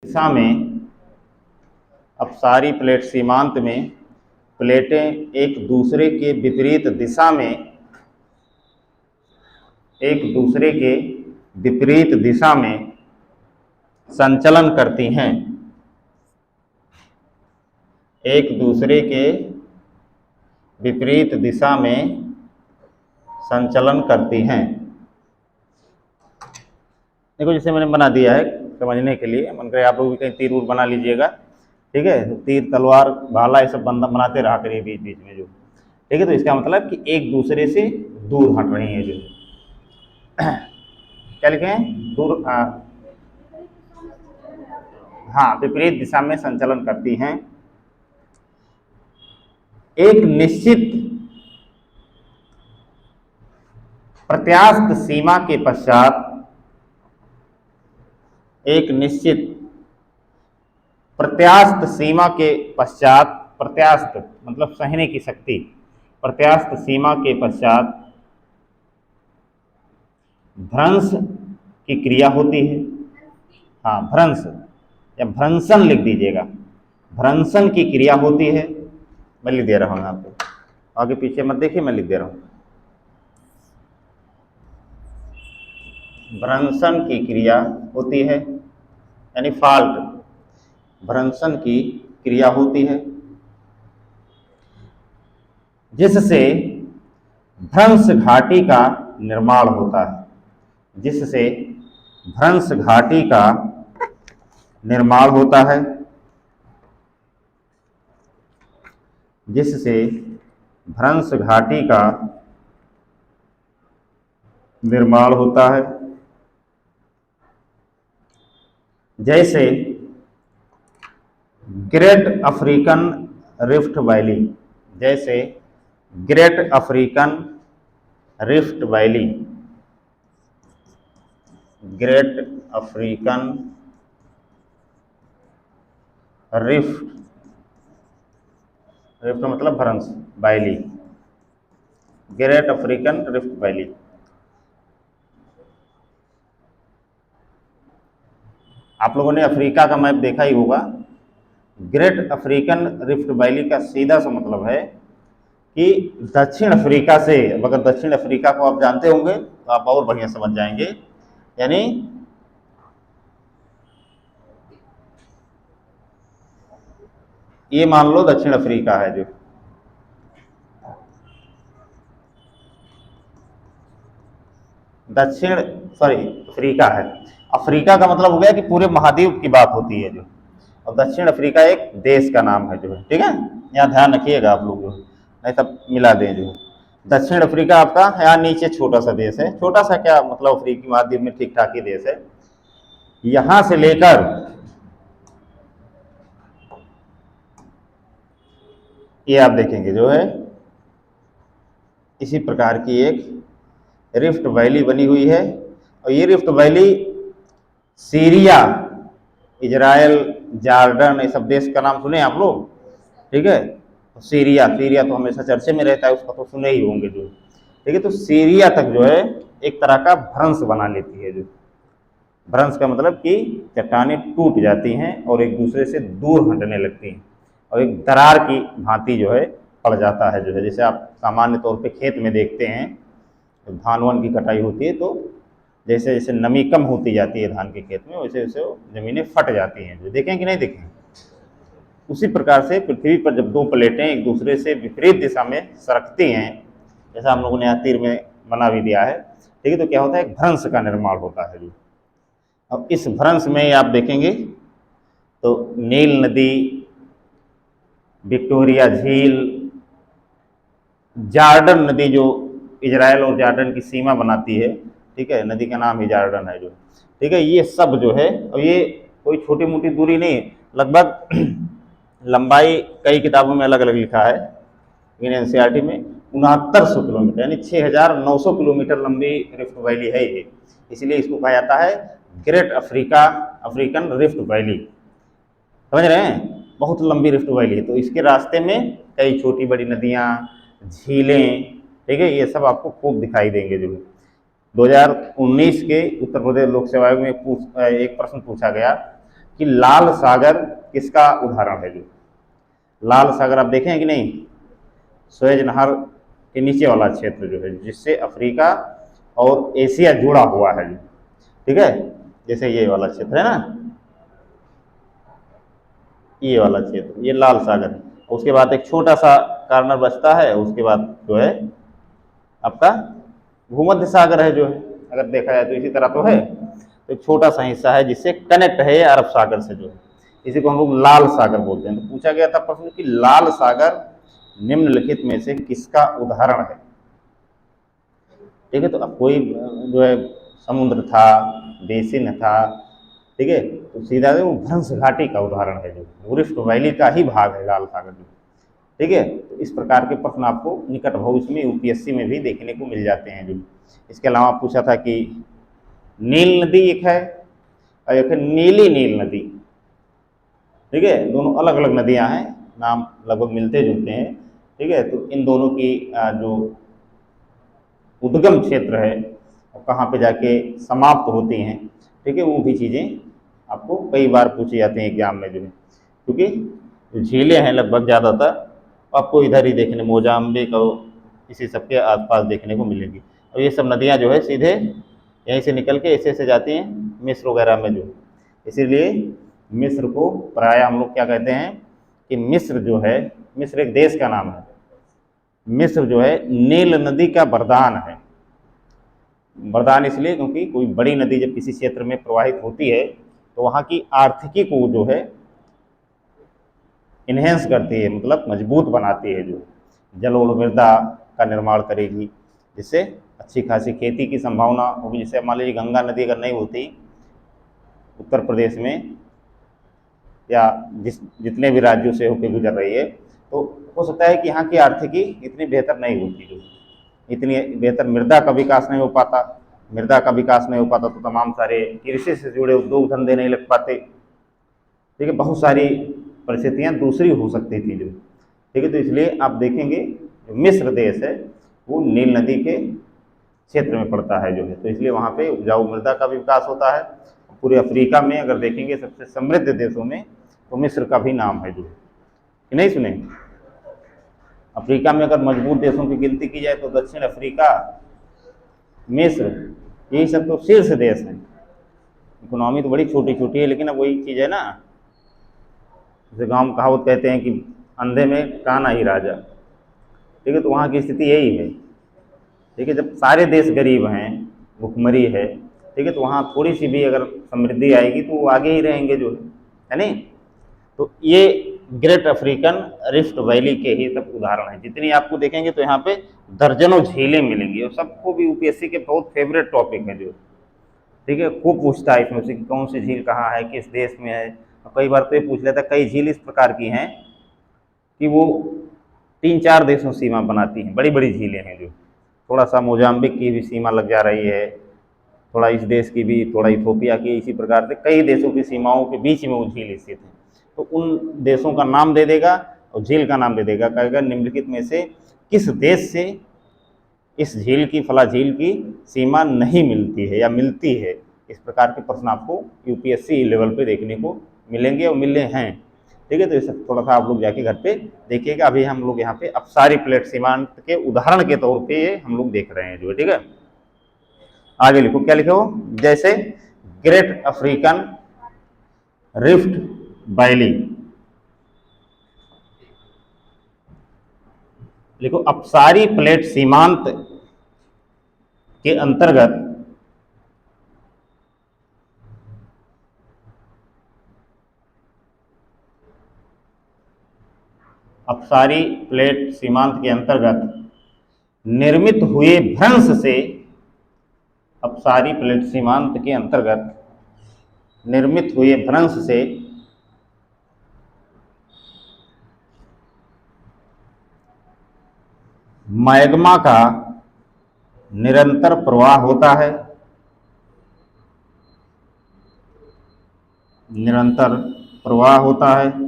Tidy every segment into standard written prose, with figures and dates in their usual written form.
दिशा में अब सारी प्लेट सीमांत में प्लेटें एक दूसरे के विपरीत दिशा में संचलन करती हैं। एक दूसरे के विपरीत दिशा में संचलन करती हैं। देखो जैसे मैंने बना दिया है समझने के लिए, मन करे आप लोग भी कहीं तीर उर बना लीजिएगा, ठीक है। तीर तलवार भाला ये सब बनाते रहा करिए बीच बीच में जो, ठीक है। तो इसका मतलब कि एक दूसरे से दूर हट रही हैं जो, क्या लिखे हैं, दूर, हाँ, विपरीत दिशा में संचलन करती हैं। एक निश्चित प्रत्यास्थ सीमा के पश्चात, एक निश्चित प्रत्यास्थ सीमा के पश्चात, प्रत्यास्थ मतलब सहने की शक्ति, प्रत्यास्थ सीमा के पश्चात भ्रंश की क्रिया होती है। हाँ, भ्रंश या भ्रंशन लिख दीजिएगा, भ्रंशन की क्रिया होती है। मैं लिख दे रहा हूँ आपको, आगे पीछे मत देखिए, मैं लिख दे रहा हूँ। भ्रंशन की क्रिया होती है यानी फॉल्ट, भ्रंशन की क्रिया होती है जिससे भ्रंश घाटी का निर्माण होता है, जिससे भ्रंश घाटी का निर्माण होता है, जिससे भ्रंश घाटी का निर्माण होता है। जैसे ग्रेट अफ्रीकन रिफ्ट वैली, जैसे great African rift valley, great African rift, rift मतलब भ्रंश, valley, great African rift valley. आप लोगों ने अफ्रीका का मैप देखा ही होगा। ग्रेट अफ्रीकन रिफ्ट वैली का सीधा सा मतलब है कि दक्षिण अफ्रीका से, अगर दक्षिण अफ्रीका को आप जानते होंगे तो आप और बढ़िया समझ जाएंगे। यानी ये मान लो दक्षिण अफ्रीका है जो, दक्षिण सॉरी अफ्रीका है। अफ्रीका का मतलब हो गया कि पूरे महाद्वीप की बात होती है जो, और दक्षिण अफ्रीका एक देश का नाम है जो है, ठीक है। यहाँ ध्यान रखिएगा आप लोग जो, नहीं तब मिला दें जो। दक्षिण अफ्रीका आपका यहाँ नीचे छोटा सा देश है, छोटा सा क्या मतलब अफ्रीकी महाद्वीप में ठीक ठाक ही देश है। यहां से लेकर ये आप देखेंगे जो है इसी प्रकार की एक रिफ्ट वैली बनी हुई है, और ये rift valley Syria, Israel, Jordan, ये सब देश का नाम सुने आप लोग, ठीक है। सीरिया, सीरिया तो हमेशा चर्चे में रहता है, उसका तो सुने ही होंगे जो, ठीक है। तो सीरिया तक जो है एक तरह का भ्रंश बना लेती है जो, भ्रंश का मतलब कि चट्टानें टूट जाती हैं और एक दूसरे से दूर हटने लगती हैं, और एक दरार की भांति जो है पड़ जाता है जो है। जैसे आप सामान्य तौर पे खेत में देखते हैं, तो धान वन की कटाई होती है तो जैसे जैसे नमी कम होती जाती है धान के खेत में, वैसे वैसे जमीनें फट जाती हैं जो, देखें कि नहीं देखें। उसी प्रकार से पृथ्वी पर जब दो प्लेटें एक दूसरे से विपरीत दिशा में सरकती हैं, जैसा हम लोगों ने यहाँ तीर में बना भी दिया है, ठीक है, तो क्या होता है, एक भ्रंश का निर्माण होता है जो। अब इस भ्रंश में आप देखेंगे तो नील नदी, विक्टोरिया झील, जॉर्डन नदी जो इजराइल और जॉर्डन की सीमा बनाती है, ठीक है, नदी का नाम ही जॉर्डन है जो, ठीक है। ये सब जो है, और ये कोई छोटी मोटी दूरी नहीं, लगभग लंबाई कई किताबों में अलग अलग लिखा है, लेकिन एनसीईआरटी में 6900 किलोमीटर यानी 6900 किलोमीटर लंबी रिफ्ट वैली है ये, इसलिए इसको कहा जाता है ग्रेट अफ्रीकन रिफ्ट वैली। समझ रहे हैं, बहुत लंबी रिफ्ट वैली है। तो इसके रास्ते में कई छोटी बड़ी नदियाँ, झीलें, ठीक है, ये सब आपको खूब दिखाई देंगे जो। 2019 के उत्तर प्रदेश लोक सेवा आयोग में एक प्रश्न पूछा गया कि लाल सागर किसका उदाहरण है। जो लाल सागर आप देखें कि नहीं, सुएज नहर के नीचे वाला क्षेत्र जो है, जिससे अफ्रीका और एशिया जुड़ा हुआ है। ठीक है, जैसे ये वाला क्षेत्र है ना, ये वाला क्षेत्र, ये लाल सागर है। उसके बाद एक छोटा सा कॉर्नर बचता है, उसके बाद जो है आपका भूमध्य सागर है जो है, अगर देखा जाए तो इसी तरह तो है। तो एक छोटा सा हिस्सा है जिससे कनेक्ट है अरब सागर से जो है, इसी को हम लोग लाल सागर बोलते हैं। तो पूछा गया था प्रश्न कि लाल सागर निम्नलिखित में से किसका उदाहरण है। ठीक है, तो अब कोई जो है समुद्र था, बेसिन था, ठीक है, तो सीधा वो भ्रंश घाटी का उदाहरण है, जो रिफ्ट वैली का ही भाग है लाल सागर जो। ठीक है, तो इस प्रकार के प्रश्न आपको निकट भविष्य में यूपीएससी में भी देखने को मिल जाते हैं। जो इसके अलावा पूछा था कि नील नदी एक है और एक है नीली नील नदी। ठीक है, दोनों अलग अलग नदियां हैं, नाम लगभग मिलते जुलते हैं। ठीक है, तो इन दोनों की जो उद्गम क्षेत्र है और कहाँ पे जाके समाप्त होती हैं, ठीक है, वो भी चीज़ें आपको कई बार पूछी जाती हैं एग्जाम में जो है, क्योंकि जो झीलें हैं लगभग ज़्यादातर आपको इधर ही देखने, मोजाम्बिक और इसी सब के आसपास देखने को मिलेंगी। और ये सब नदियाँ जो है सीधे यहीं से निकल के ऐसे जाती हैं मिस्र वगैरह में जो, इसीलिए मिस्र को प्रायः हम लोग क्या कहते हैं कि मिस्र जो है, मिस्र एक देश का नाम है, मिस्र जो है नील नदी का वरदान है। वरदान इसलिए क्योंकि कोई बड़ी नदी जब किसी क्षेत्र में प्रवाहित होती है तो वहाँ की आर्थिकी को जो है इन्हेंस करती है, मतलब मजबूत बनाती है, जो जलोढ़ मृदा का निर्माण करेगी, जिससे अच्छी खासी खेती की संभावना होगी। जैसे मान लीजिए गंगा नदी अगर नहीं होती उत्तर प्रदेश में या जितने भी राज्यों से होकर गुजर रही है, तो हो सकता है कि यहाँ की आर्थिकी इतनी बेहतर नहीं होती, जो इतनी बेहतर मृदा का विकास नहीं हो पाता। मृदा का विकास नहीं हो पाता तो तमाम सारे कृषि से जुड़े उद्योग धंधे नहीं लग पाते। ठीक है, बहुत सारी परिस्थितियाँ दूसरी हो सकती थी जो। ठीक है, तो इसलिए आप देखेंगे जो मिस्र देश है वो नील नदी के क्षेत्र में पड़ता है जो है, तो इसलिए वहाँ पे उपजाऊ मृदा का भी विकास होता है। पूरे अफ्रीका में अगर देखेंगे सबसे समृद्ध देशों में तो मिस्र का भी नाम है जो, कि नहीं सुने। अफ्रीका में अगर मजबूत देशों की गिनती की जाए तो दक्षिण अफ्रीका, मिस्र, यही सब तो शीर्ष देश हैं। इकोनॉमी तो बड़ी छोटी छोटी है, लेकिन अब वही चीज़ है ना, जैसे गाँव में कहावत कहते हैं कि अंधे में काना ही राजा। ठीक है, तो वहाँ की स्थिति यही है। ठीक है, जब सारे देश गरीब हैं, भुखमरी है, ठीक है, तो वहाँ थोड़ी सी भी अगर समृद्धि आएगी तो वो आगे ही रहेंगे जो है नहीं। तो ये ग्रेट अफ्रीकन रिफ्ट वैली के ही सब उदाहरण हैं। जितनी आपको देखेंगे तो यहाँ पे दर्जनों झीलें मिलेंगी और सबको भी यूपीएससी के बहुत फेवरेट टॉपिक है जो। ठीक है, खूब पूछता है इसमें से कि कौन सी झील कहाँ है, किस देश में है। और कई बार तो ये पूछ लेता है, कई झील इस प्रकार की हैं कि वो 3-4 देशों सीमा बनाती हैं, बड़ी बड़ी झीलें हैं जो। थोड़ा सा मोजाम्बिक की भी सीमा लग जा रही है, थोड़ा इस देश की भी, थोड़ा इथोपिया की, इसी प्रकार से कई देशों की सीमाओं के बीच में वो झील स्थित है। तो उन देशों का नाम दे देगा और झील का नाम दे देगा, कहेगा निम्नलिखित में से किस देश से इस झील की, फला झील की सीमा नहीं मिलती है या मिलती है। इस प्रकार के प्रश्न आपको यूपीएससी लेवल पे देखने को मिलेंगे और मिले हैं। ठीक है, तो ये सब थोड़ा सा आप लोग जाके घर पे देखिएगा। अभी हम लोग यहाँ पे अपसारी प्लेट सीमांत के उदाहरण के तौर पे ये हम लोग देख रहे हैं जो, ठीक है। आगे लिखो, क्या लिखो, जैसे ग्रेट अफ्रीकन रिफ्ट वैली, लिखो अपसारी प्लेट सीमांत के अंतर्गत अपसारी प्लेट सीमांत के अंतर्गत निर्मित हुए भ्रंश से, अपसारी प्लेट सीमांत के अंतर्गत निर्मित हुए भ्रंश से मैग्मा का निरंतर प्रवाह होता है, निरंतर प्रवाह होता है,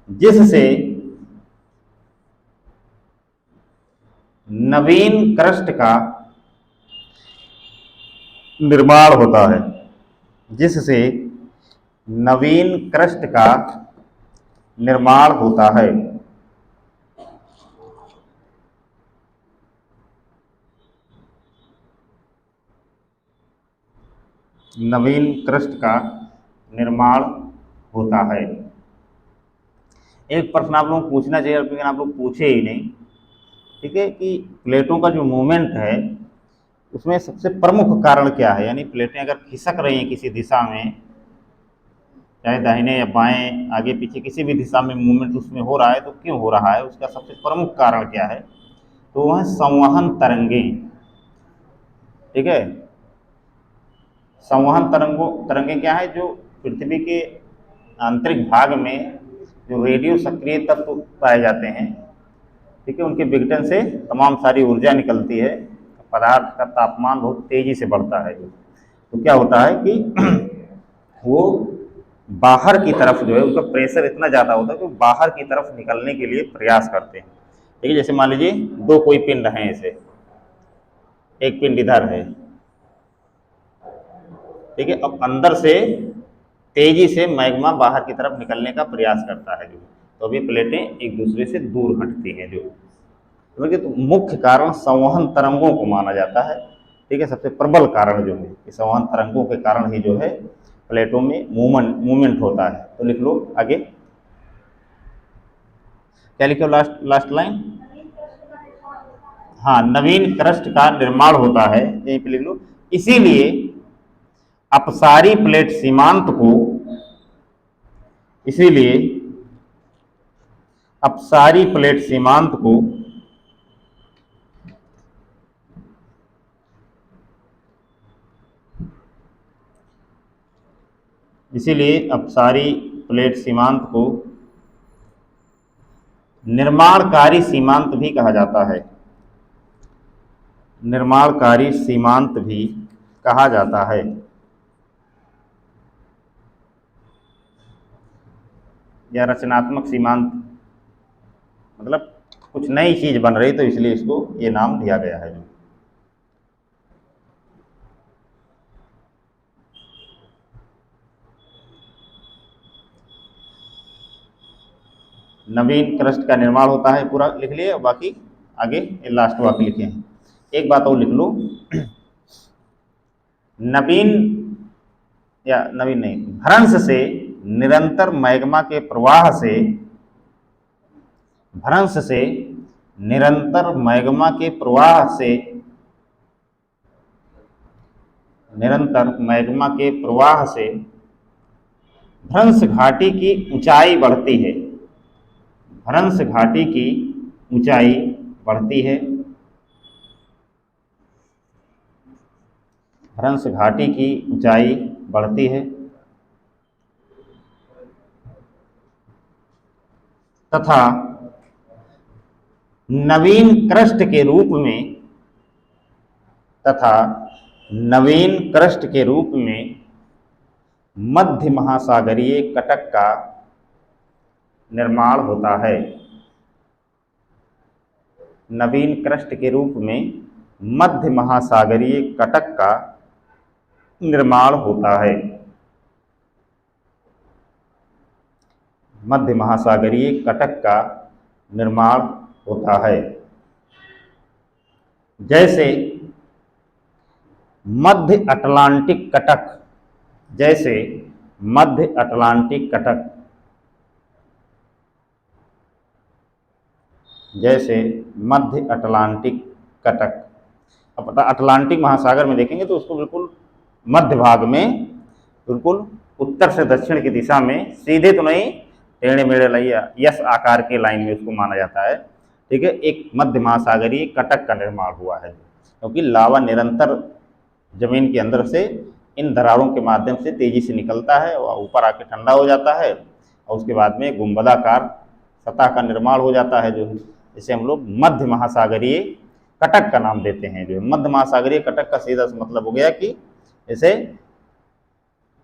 जिससे नवीन क्रस्ट का निर्माण होता है, जिससे नवीन क्रस्ट का निर्माण होता है। नवीन क्रस्ट का निर्माण होता है। एक प्रश्न आप लोगों को पूछना चाहिए, लेकिन आप लोग पूछे ही नहीं, ठीक है, कि प्लेटों का जो मूवमेंट है उसमें सबसे प्रमुख कारण क्या है। यानी प्लेटें अगर खिसक रही हैं किसी दिशा में, चाहे दाहिने या बाएं, आगे पीछे किसी भी दिशा में मूवमेंट उसमें हो रहा है, तो क्यों हो रहा है, उसका सबसे प्रमुख कारण क्या है, तो वह है संवहन तरंगें। ठीक है, संवहन तरंगें क्या है, जो पृथ्वी के आंतरिक भाग में जो रेडियो सक्रिय तत्व पाए जाते हैं, ठीक है, उनके विघटन से तमाम सारी ऊर्जा निकलती है, पदार्थ का तापमान बहुत तेजी से बढ़ता है। तो क्या होता है कि वो बाहर की तरफ जो है उनका प्रेशर इतना ज़्यादा होता है कि बाहर की तरफ निकलने के लिए प्रयास करते हैं। ठीक है, जैसे मान लीजिए दो कोई पिंड हैं, ऐसे एक पिंड इधर है, ठीक है, अब अंदर से तेजी से मैग्मा बाहर की तरफ निकलने का प्रयास करता है, जो तो अभी प्लेटें एक दूसरे से दूर हटती हैं, जो तो मुख्य कारण संवहन तरंगों को माना जाता है। ठीक है, सबसे प्रबल कारण जो है कि संवहन तरंगों के कारण ही जो है प्लेटों में मूवमेंट होता है। तो लिख लो आगे, क्या लिखो, लास्ट लाइन, हाँ, नवीन क्रस्ट का निर्माण होता है, यहीं पे लिख लो। इसीलिए अपसारी प्लेट सीमांत को, इसीलिए अपसारी प्लेट सीमांत को इसीलिए अपसारी प्लेट सीमांत को निर्माणकारी सीमांत भी कहा जाता है। निर्माणकारी सीमांत भी कहा जाता है। या रचनात्मक सीमांत, मतलब कुछ नई चीज बन रही तो इसलिए इसको ये नाम दिया गया है। नवीन क्रस्ट का निर्माण होता है, पूरा लिख लिए, बाकी आगे लास्ट वाक्य लिखे हैं। एक बात और लिख लो, नवीन या नवीन नहीं, भ्रंश से निरंतर मैग्मा के प्रवाह से, भ्रंश से निरंतर मैग्मा के प्रवाह से, निरंतर मैग्मा के प्रवाह से भ्रंश घाटी की ऊंचाई बढ़ती है। भ्रंश घाटी की ऊंचाई बढ़ती है। भ्रंश घाटी की ऊंचाई बढ़ती है तथा नवीन क्रस्ट के रूप में, तथा नवीन क्रस्ट के रूप में मध्य महासागरीय कटक का निर्माण होता है। नवीन क्रस्ट के रूप में मध्य महासागरीय कटक का निर्माण होता है। मध्य महासागरीय कटक का निर्माण होता है। जैसे मध्य अटलांटिक कटक, जैसे मध्य अटलांटिक कटक, जैसे मध्य अटलांटिक कटक। अब अटलांटिक महासागर में देखेंगे तो उसको बिल्कुल मध्य भाग में, बिल्कुल उत्तर से दक्षिण की दिशा में, सीधे तो नहीं, टेढ़े मेढ़े यस आकार के लाइन में उसको माना जाता है। ठीक है, एक मध्य महासागरीय कटक का निर्माण हुआ है, क्योंकि लावा निरंतर जमीन के अंदर से इन दरारों के माध्यम से तेजी से निकलता है और ऊपर आके ठंडा हो जाता है, और उसके बाद में गुंबदाकार सतह का निर्माण हो जाता है, जो जिसे हम लोग मध्य महासागरीय कटक का नाम देते हैं। जो मध्य महासागरीय कटक का सीधा मतलब हो गया कि जैसे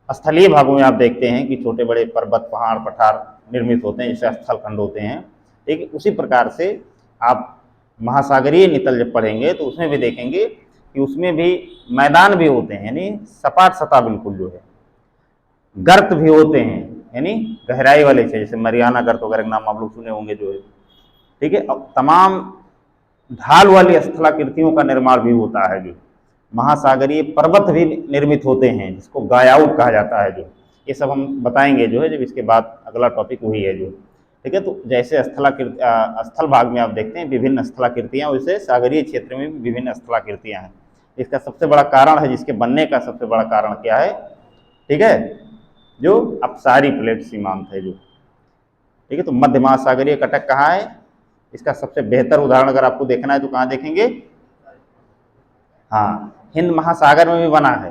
स्थलीय भागों में आप देखते हैं कि छोटे बड़े पर्वत, पहाड़, पठार निर्मित होते हैं, जैसे स्थल खंड होते हैं, ठीक, उसी प्रकार से आप महासागरीय नितल जब पढ़ेंगे तो उसमें भी देखेंगे कि उसमें भी मैदान भी होते हैं, यानी सपाट सतह बिल्कुल जो है, गर्त भी होते हैं, यानी गहराई वाले क्षेत्र, जैसे मरियाना गर्त वगैरह का नाम आप लोग सुने होंगे जो है। ठीक है, अब तमाम ढाल वाली स्थलाकृतियों का निर्माण भी होता है, जो महासागरीय पर्वत भी निर्मित होते हैं जिसको गायाउट कहा जाता है, जो ये सब हम बताएंगे जो है जब इसके बाद अगला टॉपिक वही है जो। ठीक है, तो जैसे स्थल भाग में आप देखते हैं विभिन्न स्थलाकृतियां, वैसे सागरीय क्षेत्र में भी विभिन्न स्थलाकृतियां हैं। इसका सबसे बड़ा कारण है, जिसके बनने का सबसे बड़ा कारण क्या है, ठीक है, जो अपसारी प्लेट सीमांत है जो। ठीक है, तो मध्य महासागरीय कटक कहाँ है, इसका सबसे बेहतर उदाहरण अगर आपको देखना है तो कहाँ देखेंगे, हाँ, हिंद महासागर में भी बना है।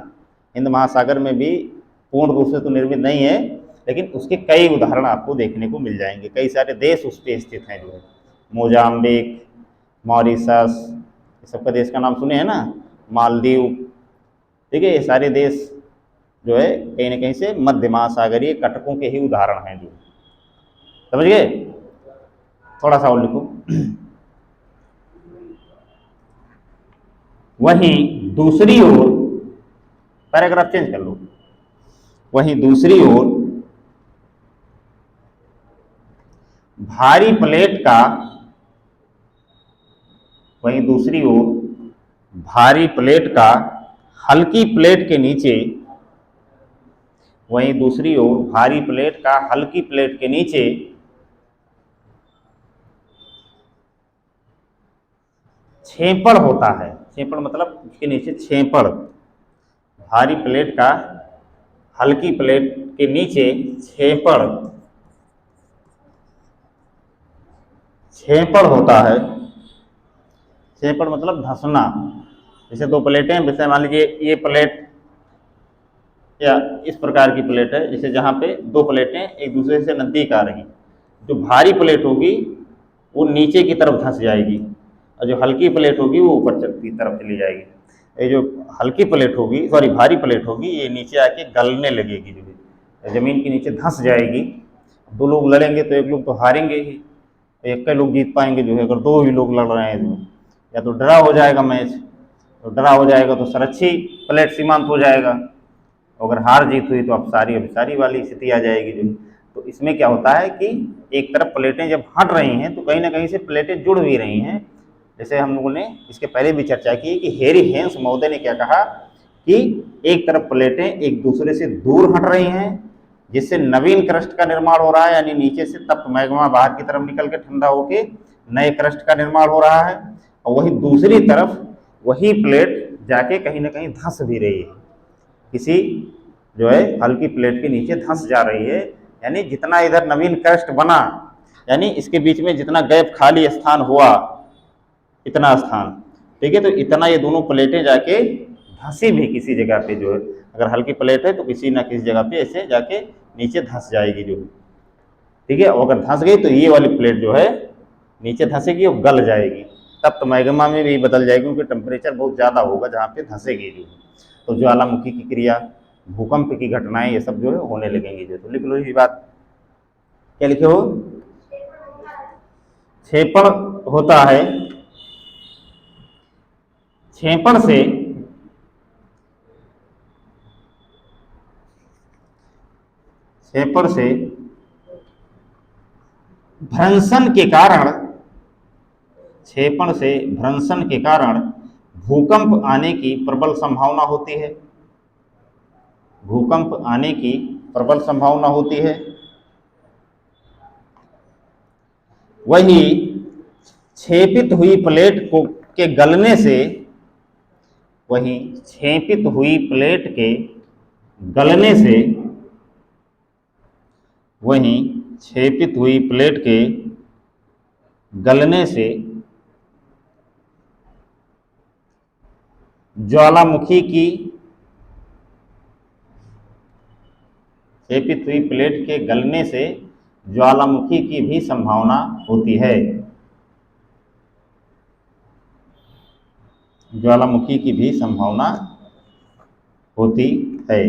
हिंद महासागर में भी पूर्ण रूप से तो निर्मित नहीं है, लेकिन उसके कई उदाहरण आपको देखने को मिल जाएंगे। कई सारे देश उस पर स्थित हैं जो है, मोजाम्बिक, मॉरिशस, ये सबका देश का नाम सुने हैं ना, मालदीव। ठीक है, ये सारे देश जो है कहीं ना कहीं से मध्य महासागरीय कटकों के ही उदाहरण हैं जो, समझ गए। थोड़ा सा और लिखो। वहीं दूसरी ओर, पैराग्राफ चेंज कर लो, वहीं दूसरी ओर भारी प्लेट का, वहीं दूसरी ओर भारी प्लेट का हल्की प्लेट के नीचे, वहीं दूसरी ओर भारी प्लेट का हल्की प्लेट के नीचे छेपड़ होता है। छेपड़ मतलब उसके नीचे छेपड़, भारी प्लेट का हल्की प्लेट के नीचे छेपड़, छेपड़ होता है। छेपड़ मतलब धंसना। जैसे दो प्लेटें, जैसे मान लीजिए ये प्लेट या इस प्रकार की प्लेट है, जैसे जहाँ पे दो प्लेटें एक दूसरे से नज़दीक आ रही, जो भारी प्लेट होगी वो नीचे की तरफ धंस जाएगी, और जो हल्की प्लेट होगी वो ऊपर की तरफ चली जाएगी। ये जो हल्की प्लेट होगी, सॉरी भारी प्लेट होगी, ये नीचे आके गलने लगेगी, जो ज़मीन के नीचे धंस जाएगी। दो लोग लड़ेंगे तो एक लोग तो हारेंगे ही, एक लोग जीत पाएंगे जो है। अगर दो ही लोग लड़ रहे हैं जो, या तो ड्रा हो जाएगा मैच, तो ड्रा हो जाएगा तो सरच्छी प्लेट सीमांत हो जाएगा, अगर हार जीत हुई तो अभिसारी वाली स्थिति आ जाएगी जो। तो इसमें क्या होता है कि एक तरफ प्लेटें जब हट रही हैं तो कहीं ना कहीं से प्लेटें जुड़ भी रही हैं। जैसे हम लोगों ने इसके पहले भी चर्चा की कि हेरी हेंस महोदय ने क्या कहा कि एक तरफ प्लेटें एक दूसरे से दूर हट रही हैं, जिससे नवीन क्रस्ट का निर्माण हो रहा है, यानी नीचे से तप्त मैग्मा बाहर की तरफ निकल के ठंडा होके नए क्रस्ट का निर्माण हो रहा है, और वही दूसरी तरफ वही प्लेट जाके कहीं ना कहीं धंस भी रही है, किसी जो है हल्की प्लेट के नीचे धंस जा रही है। यानी जितना इधर नवीन क्रस्ट बना, यानी इसके बीच में जितना गैप खाली स्थान हुआ, इतना स्थान, ठीक है, तो इतना ये दोनों प्लेटें जाके धंसी भी किसी जगह पे जो है, अगर हल्की प्लेट है तो किसी ना किसी जगह पे ऐसे जाके नीचे धंस जाएगी जो, ठीक है। और अगर धंस गई तो ये वाली प्लेट जो है नीचे धंसेगी और गल जाएगी, तब तो मैग्मा में भी बदल जाएगी, क्योंकि टेम्परेचर बहुत ज़्यादा होगा जहाँ पे धंसेगी जो। तो ज्वालामुखी की क्रिया, भूकंप की घटनाएं, ये सब जो है होने लगेंगी जो। तो लिख लो ये बात, क्या लिखे हो, छेपड़ होता है, छेपड़ से छेपड़ से भ्रंशन के कारण, छेपड़ से भ्रंशन के कारण भूकंप आने की प्रबल संभावना होती है, भूकंप आने की प्रबल संभावना होती है। वही छेपित हुई प्लेट को के गलने से, वही छेपित हुई प्लेट के गलने से, वहीं छेपित हुई प्लेट के गलने से ज्वालामुखी की, छेपित हुई प्लेट के गलने से ज्वालामुखी की भी संभावना होती है, ज्वालामुखी की भी संभावना होती है।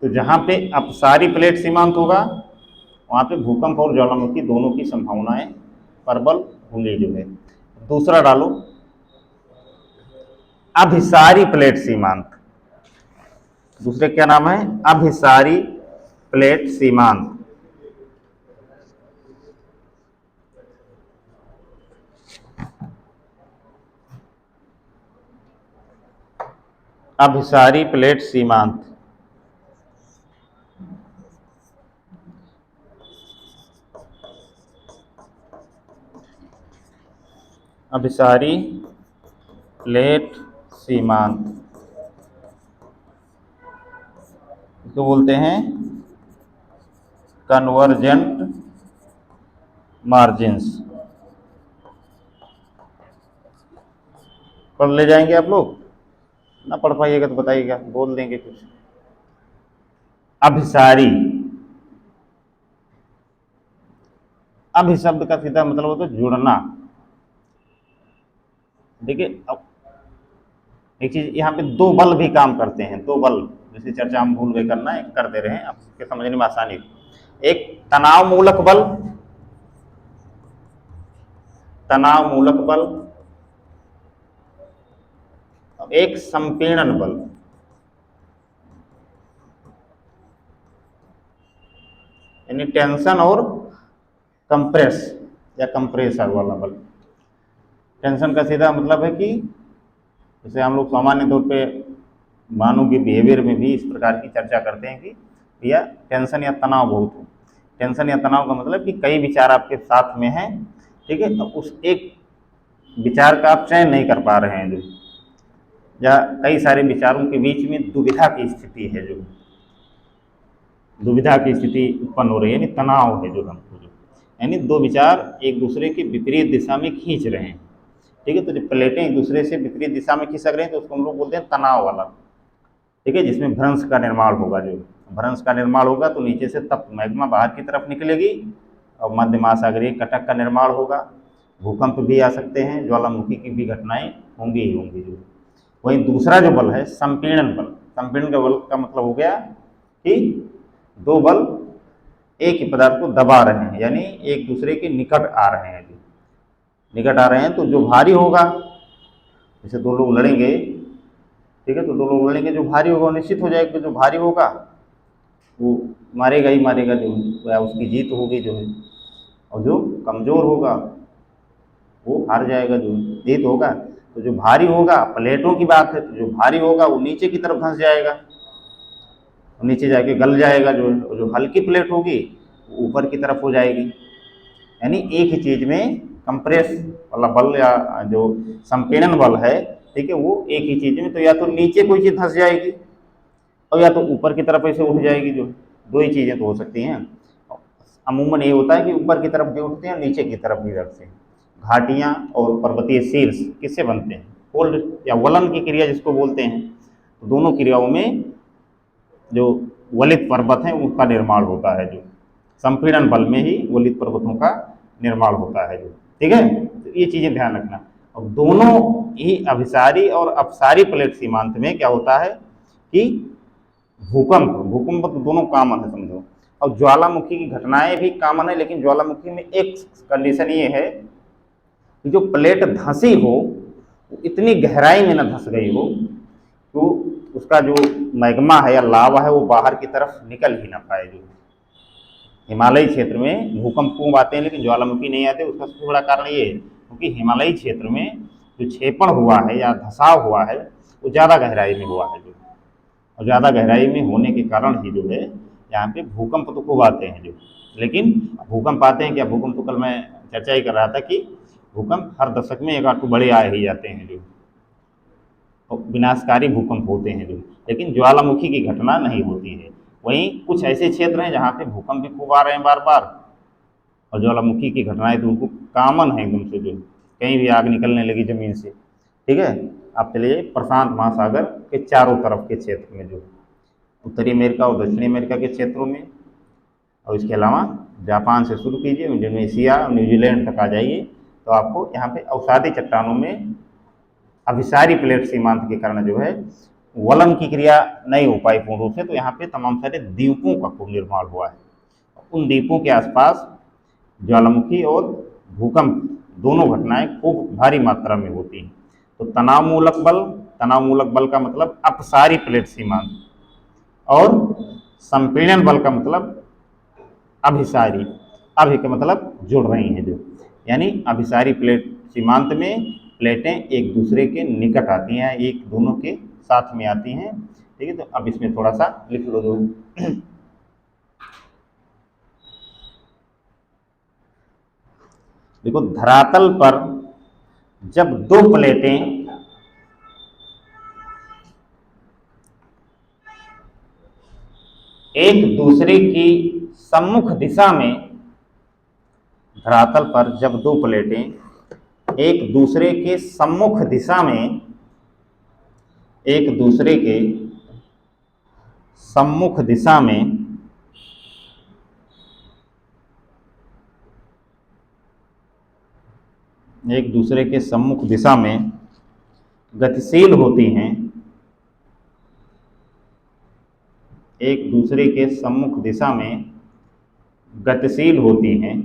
तो जहाँ पे अपसारी प्लेट सीमांत होगा वहाँ पे भूकंप और ज्वालामुखी दोनों की संभावनाएं प्रबल होंगी जो है। दूसरा डालो, अभिसारी प्लेट सीमांत। दूसरे क्या नाम है? अभिसारी प्लेट सीमांत। अभिसारी प्लेट सीमांत। अभिसारी प्लेट सीमांत इसको बोलते हैं कन्वर्जेंट मार्जिन्स। पढ़ ले जाएंगे आप लोग? ना पढ़ पाइएगा तो बताइएगा, बोल देंगे कुछ। अभिसारी, अभि शब्द का सीधा मतलब होता है जुड़ना। देखिए अब एक चीज, यहाँ पे दो बल भी काम करते हैं, दो बल, जैसे चर्चा हम भूल गए करना है, कर दे रहे हैं आपके समझने में आसानी। एक तनाव मूलक बल, तनाव मूलक बल, एक संपीड़न बल। यानी टेंशन और कंप्रेस या कंप्रेसर वाला बल। टेंशन का सीधा मतलब है कि जैसे हम लोग सामान्य तौर पे मानव के बिहेवियर में भी इस प्रकार की चर्चा करते हैं कि भैया टेंशन या तनाव बहुत हो। टेंशन या तनाव का मतलब कि कई विचार आपके साथ में हैं, ठीक है, तो उस एक विचार का आप चयन नहीं कर पा रहे हैं, जो या कई सारे विचारों के बीच में दुविधा की स्थिति है, जो दुविधा की स्थिति उत्पन्न हो रही है, यानी तनाव है जो हमको, जो यानी दो विचार एक दूसरे के विपरीत दिशा में खींच रहे हैं, ठीक है। तो जब प्लेटें एक दूसरे से विपरीत दिशा में खिसक रहे हैं तो उसको हम लोग बोलते हैं तनाव वाला, ठीक है, जिसमें भ्रंश का निर्माण होगा। जो भ्रंश का निर्माण होगा तो नीचे से तप्त मैग्मा बाहर की तरफ निकलेगी और मध्य महासागरीय कटक का निर्माण होगा। भूकंप भी आ सकते हैं, ज्वालामुखी की भी घटनाएं होंगी ही होंगी। जो वहीं दूसरा जो बल है संपीड़न बल। संपीड़न का बल का मतलब हो गया कि दो बल एक ही पदार्थ को दबा रहे हैं, यानी एक दूसरे के निकट आ रहे हैं। जो निकट आ रहे हैं तो जो भारी होगा, जैसे दो लोग लड़ेंगे, ठीक है, तो दो लोग लड़ेंगे, जो भारी होगा वो निश्चित हो जाएगा, जो भारी होगा वो मारेगा ही मारेगा, जो या उसकी जीत होगी जो है, और जो कमज़ोर होगा वो हार जाएगा, जो जीत होगा। तो जो भारी होगा, प्लेटों की बात है, तो जो भारी होगा वो नीचे की तरफ धंस जाएगा, नीचे जाके गल जाएगा, जो हल्की प्लेट होगी वो ऊपर की तरफ हो जाएगी। यानी एक ही चीज़ में कंप्रेस वाला बल या जो संपीड़न बल है, ठीक है, वो एक ही चीज़ में तो या तो नीचे कोई चीज़ धंस जाएगी और या तो ऊपर की तरफ ऐसे उठ जाएगी। जो दो ही चीज़ें तो हो सकती हैं। अमूमन ये होता है कि ऊपर की तरफ भी उठते हैं, नीचे की तरफ भी रखते हैं। घाटियाँ और पर्वतीय शीर्ष किससे बनते हैं? फोल्ड या वलन की क्रिया जिसको बोलते हैं। तो दोनों क्रियाओं में जो वलित पर्वत हैं उनका निर्माण होता है। जो संपीड़न बल में ही वलित पर्वतों का निर्माण होता है। जो ठीक है, तो ये चीज़ें ध्यान रखना। और दोनों ही अभिसारी और अपसारी प्लेट सीमांत में क्या होता है कि भूकंप तो दोनों कॉमन है समझो, और ज्वालामुखी की घटनाएं भी कॉमन है। लेकिन ज्वालामुखी में एक कंडीशन ये है कि जो प्लेट धंसी हो इतनी गहराई में न धंस गई हो तो उसका जो मैग्मा है या लावा है वो बाहर की तरफ निकल ही ना पाए। जो हिमालयी क्षेत्र में भूकंप खूब आते हैं लेकिन ज्वालामुखी नहीं आते, उसका सबसे बड़ा कारण ये है क्योंकि हिमालयी क्षेत्र में जो क्षेपण हुआ है या धसाव हुआ है वो ज़्यादा गहराई में हुआ है। जो और ज़्यादा गहराई में होने के कारण ही जो है यहाँ पे भूकंप तो खूब आते हैं। जो लेकिन भूकंप आते हैं क्या, भूकंप तो कल मैं चर्चा ही कर रहा था कि भूकंप हर दशक में एक आध तो बड़े आए ही जाते हैं। जो विनाशकारी भूकंप होते हैं जो, लेकिन ज्वालामुखी की घटना नहीं होती है। वहीं कुछ ऐसे क्षेत्र हैं जहाँ पे भूकंप भी खूब आ रहे हैं बार बार और ज्वालामुखी की घटनाएं तो उनको कॉमन है एकदम से। जो कहीं भी आग निकलने लगी ज़मीन से, ठीक है, आप चलिए प्रशांत महासागर के चारों तरफ के क्षेत्र में, जो उत्तरी अमेरिका और दक्षिणी अमेरिका के क्षेत्रों में, और इसके अलावा जापान से शुरू कीजिए इंडोनेशिया और न्यूजीलैंड तक आ जाइए तो आपको यहाँ पे अवसादी चट्टानों में अभिसारी प्लेट सीमांत के कारण जो है वलन की क्रिया नहीं हो पाई पूर्ण रूप से, तो यहाँ पे तमाम सारे द्वीपों का खूब निर्माण हुआ है। उन द्वीपों के आसपास ज्वालामुखी और भूकंप दोनों घटनाएं खूब भारी मात्रा में होती हैं। तो तनाव मूलक बल का मतलब अपसारी प्लेट सीमांत, और संपीड़न बल का मतलब अभिसारी। अभि का मतलब जुड़ रही हैं जो, यानी अभिसारी प्लेट सीमांत में प्लेटें एक दूसरे के निकट आती हैं, एक दोनों के साथ में आती हैं। ठीक है, तो अब इसमें थोड़ा सा लिख लो जो देखो, धरातल पर जब दो प्लेटें एक दूसरे की सम्मुख दिशा में, धरातल पर जब दो प्लेटें एक दूसरे के सम्मुख दिशा में, एक दूसरे के सम्मुख दिशा में एक दूसरे के सम्मुख दिशा में गतिशील होती हैं, एक दूसरे के सम्मुख दिशा में गतिशील होती हैं,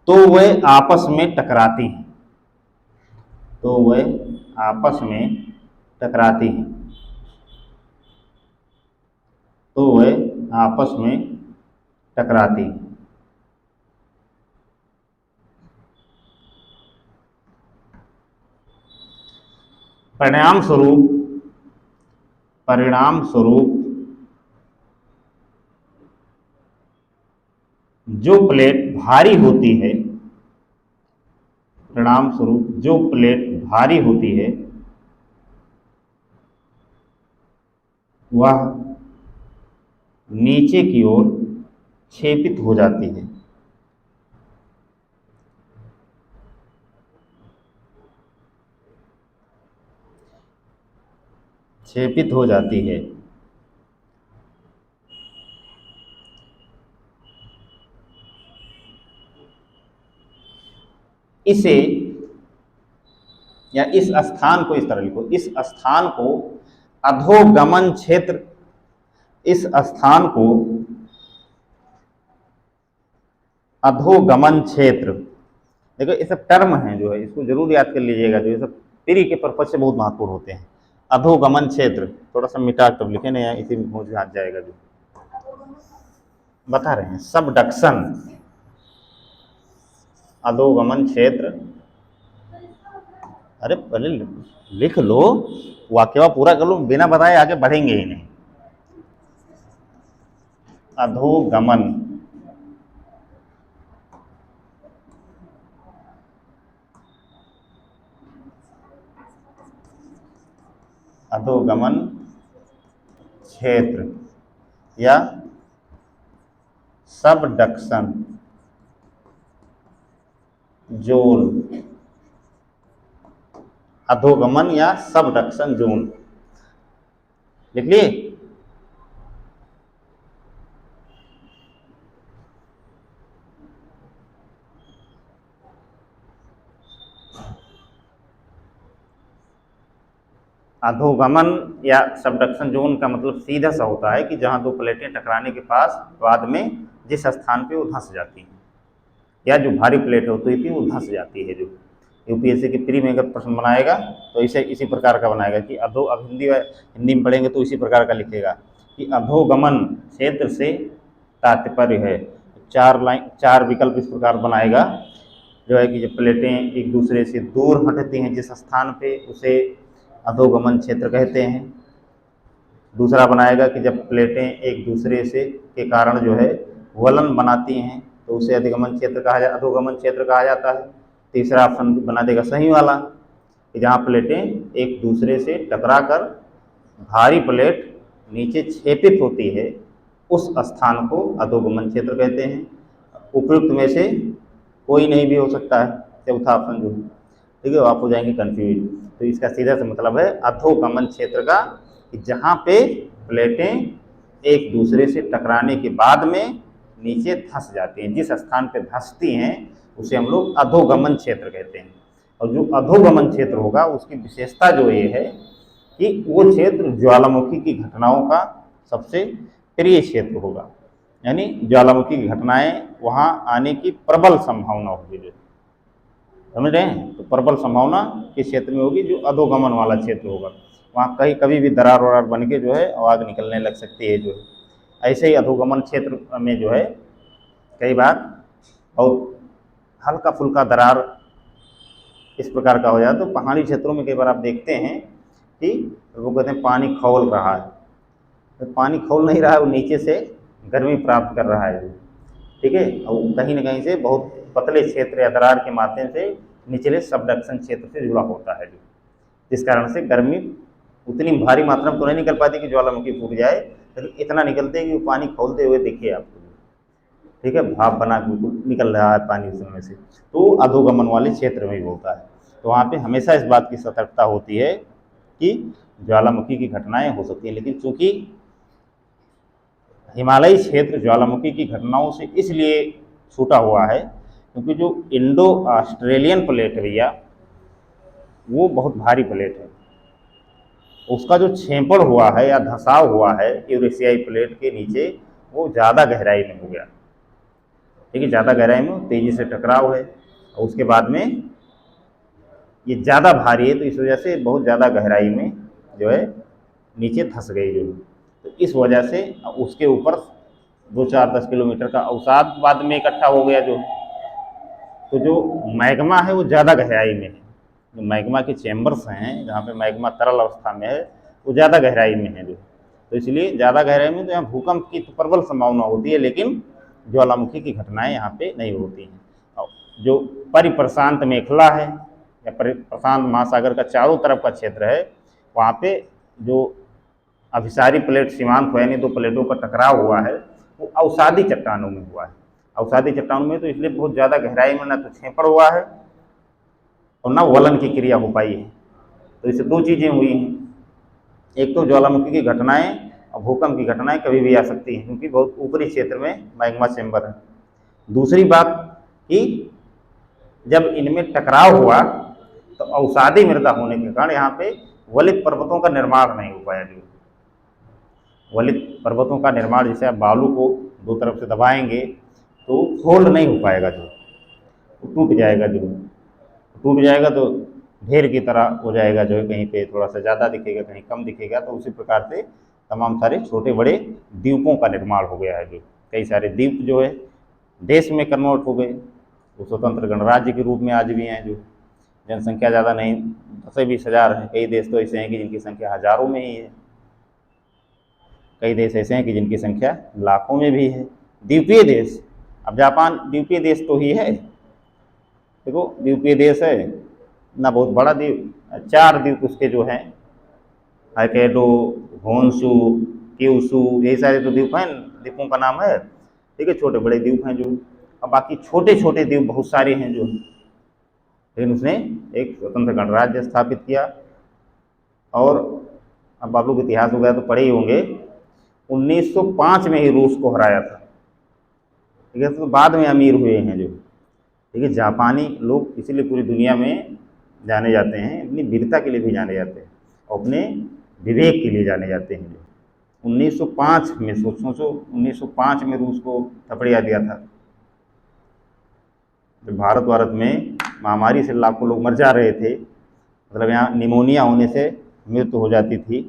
तो वह आपस में टकराती हैं, तो वह आपस में टकराती हैं, तो वह आपस में टकराती हैं। परिणाम स्वरूप जो प्लेट भारी होती है, परिणाम स्वरूप जो प्लेट भारी होती है वह नीचे की ओर क्षेपित हो जाती है, क्षेपित हो जाती है। इसे या इस स्थान को इस तरह लिखो, इस स्थान को अधोगमन क्षेत्र, इस स्थान को अधोगमन क्षेत्र। देखो ये सब टर्म हैं जो है, इसको जरूर याद कर लीजिएगा, जो ये सब प्री के पर्पज से बहुत महत्वपूर्ण होते हैं। अधोगमन क्षेत्र थोड़ा सा मिटा कर लिखे ना, इसी में मुझे आ जाएगा, जो बता रहे हैं सबडक्शन, अधोगमन क्षेत्र। अरे पहले लिख लो, वाक्य पूरा कर लो, बिना बताए आगे बढ़ेंगे ही नहीं। अधोगमन, अधोगमन क्षेत्र या सबडक्शन जोन, अधोगमन या सबडक्शन जोन लिख लिए। अधोगमन या सबडक्शन जोन का मतलब सीधा सा होता है कि जहां दो प्लेटें टकराने के पास बाद में जिस स्थान पे वो धंस जाती हैं, या जो भारी प्लेट होती थी वो धंस जाती है। जो यूपीएससी की प्री में अगर प्रश्न बनाएगा तो इसी प्रकार का बनाएगा कि अब हिंदी में पढ़ेंगे तो इसी प्रकार का लिखेगा कि अधोगमन क्षेत्र से तात्पर्य है। चार विकल्प इस प्रकार बनाएगा, जो है कि जब प्लेटें एक दूसरे से दूर हटती हैं जिस स्थान पे, उसे अधोगमन क्षेत्र कहते हैं। दूसरा बनाएगा कि जब प्लेटें एक दूसरे से के कारण जो है वलन बनाती हैं तो उसे अधोगमन क्षेत्र कहा जाता है। तीसरा ऑप्शन बना देगा सही वाला कि जहाँ प्लेटें एक दूसरे से टकराकर भारी प्लेट नीचे क्षेपित होती है, उस स्थान को अधोगमन क्षेत्र कहते हैं। उपयुक्त में से कोई नहीं भी हो सकता है, चौथा ऑप्शन जो है, ठीक है, आप हो जाएंगे कंफ्यूज। तो इसका सीधा सा मतलब है अधोगमन क्षेत्र का, कि जहाँ पे प्लेटें एक दूसरे से टकराने के बाद में नीचे धंस जाती हैं, जिस स्थान पे धंसती हैं उसे हम लोग अधोगमन क्षेत्र कहते हैं। और जो अधोगमन क्षेत्र होगा उसकी विशेषता जो ये है कि वो क्षेत्र ज्वालामुखी की घटनाओं का सबसे प्रिय क्षेत्र होगा, यानी ज्वालामुखी की घटनाएं वहाँ आने की प्रबल संभावना होगी। जो समझ रहे हैं, तो प्रबल संभावना किस क्षेत्र में होगी, जो अधोगमन वाला क्षेत्र होगा। वहाँ कहीं कभी भी दरार वरार बन के जो है आग निकलने लग सकती है। जो है ऐसे ही अधोगमन क्षेत्र में जो है कई बार बहुत हल्का फुल्का दरार इस प्रकार का हो जाए। तो पहाड़ी क्षेत्रों में कई बार आप देखते हैं कि वो कहते हैं पानी खौल रहा है, तो पानी खौल नहीं रहा है, वो नीचे से गर्मी प्राप्त कर रहा है। ठीक है, और कहीं ना कहीं से बहुत पतले क्षेत्र या दरार के माध्यम से निचले सबडक्शन क्षेत्र से जुड़ा होता है, जो जिस कारण से गर्मी उतनी भारी मात्रा में तो नहीं निकल पाती कि ज्वालामुखी फूट जाए, लेकिन इतना निकलते हैं कि वो पानी खौलते हुए दिखे आपको। ठीक है, भाप बना के बिल्कुल निकल रहा है पानी उसमें से, तो अधोगमन वाले क्षेत्र में भी होता है। तो वहाँ पे हमेशा इस बात की सतर्कता होती है कि ज्वालामुखी की घटनाएं हो सकती हैं। लेकिन चूंकि हिमालयी क्षेत्र ज्वालामुखी की घटनाओं से इसलिए छूटा हुआ है क्योंकि जो इंडो ऑस्ट्रेलियन प्लेट है भैया, वो बहुत भारी प्लेट है। उसका जो छेपड़ हुआ है या धंसाव हुआ है यूरेशियाई प्लेट के नीचे, वो ज़्यादा गहराई में हो गया। ठीक है, ज़्यादा गहराई में तेज़ी से टकराव है, और उसके बाद में ये ज़्यादा भारी है, तो इस वजह से बहुत ज़्यादा गहराई में जो है नीचे धंस गई। जो तो इस वजह से उसके ऊपर 2-4-10 किलोमीटर का अवसाद बाद में इकट्ठा हो गया। जो तो जो मैग्मा है वो ज़्यादा गहराई में है। जो मैग्मा के चैम्बर्स हैं जहाँ पे मैग्मा तरल अवस्था में है, वो ज़्यादा गहराई में है। जो तो इसलिए ज़्यादा गहराई में तो यहाँ भूकंप की तो प्रबल संभावना होती है, लेकिन ज्वालामुखी की घटनाएं यहाँ पे नहीं होती हैं। और जो परिप्रशांत मेखला है या प्रशांत महासागर का चारों तरफ का क्षेत्र है, वहाँ पे जो अभिसारी प्लेट सीमांत हुआ, यानी दो प्लेटों का टकराव हुआ है, वो अवसादी चट्टानों में हुआ है। अवसादी चट्टानों में तो इसलिए बहुत ज़्यादा गहराई में ना तो छेपड़ हुआ है और ना वलन की क्रिया हो पाई है। तो इससे दो चीज़ें हुई हैं, एक तो ज्वालामुखी की घटनाएं और भूकंप की घटनाएं कभी भी आ सकती हैं क्योंकि बहुत ऊपरी क्षेत्र में मैग्मा चैम्बर है। दूसरी बात कि जब इनमें टकराव हुआ तो अवसादी मृदा होने के कारण यहाँ पे वलित पर्वतों का निर्माण नहीं हो पाया। जो वलित पर्वतों का निर्माण, जैसे आप बालू को दो तरफ से दबाएंगे तो फोल्ड नहीं हो पाएगा, जो टूट जाएगा। जो टूट जाएगा तो ढेर की तरह हो जाएगा, जो है कहीं पे थोड़ा सा ज़्यादा दिखेगा, कहीं कम दिखेगा। तो उसी प्रकार से तमाम सारे छोटे बड़े द्वीपों का निर्माण हो गया है। जो कई सारे द्वीप जो है देश में कन्वर्ट हो गए, वो स्वतंत्र गणराज्य के रूप में आज भी हैं। जो जनसंख्या ज़्यादा नहीं, 10-20 हज़ार है। कई देश तो ऐसे हैं कि जिनकी संख्या हज़ारों में ही है, कई देश ऐसे हैं कि जिनकी संख्या लाखों में भी है। द्वीपीय देश, अब जापान द्वीपीय देश तो ही है। देखो द्वीपीय देश है ना, बहुत बड़ा द्वीप, 4 द्वीप उसके जो हैं, होक्काइडो, होन्शु, क्यूशु, यही सारे तो द्वीप हैं, द्वीपों का नाम है। ठीक है, छोटे बड़े द्वीप हैं जो, अब बाकी छोटे छोटे द्वीप बहुत सारे हैं जो, लेकिन उसने एक स्वतंत्र गणराज्य स्थापित किया। और अब आप लोग इतिहास वगैरह तो पढ़े ही होंगे, 1905 में ही रूस को हराया था। ठीक है, तो बाद में अमीर हुए हैं जो। ठीक है, जापानी लोग इसीलिए पूरी दुनिया में जाने जाते हैं, अपनी वीरता के लिए भी जाने जाते हैं और अपने विवेक के लिए जाने जाते हैं। जो 1905 में सोचो 1905 में रूस को थपड़िया दिया था। जब भारत में महामारी से लाखों लोग मर जा रहे थे, मतलब यहाँ निमोनिया होने से मृत्यु हो जाती थी,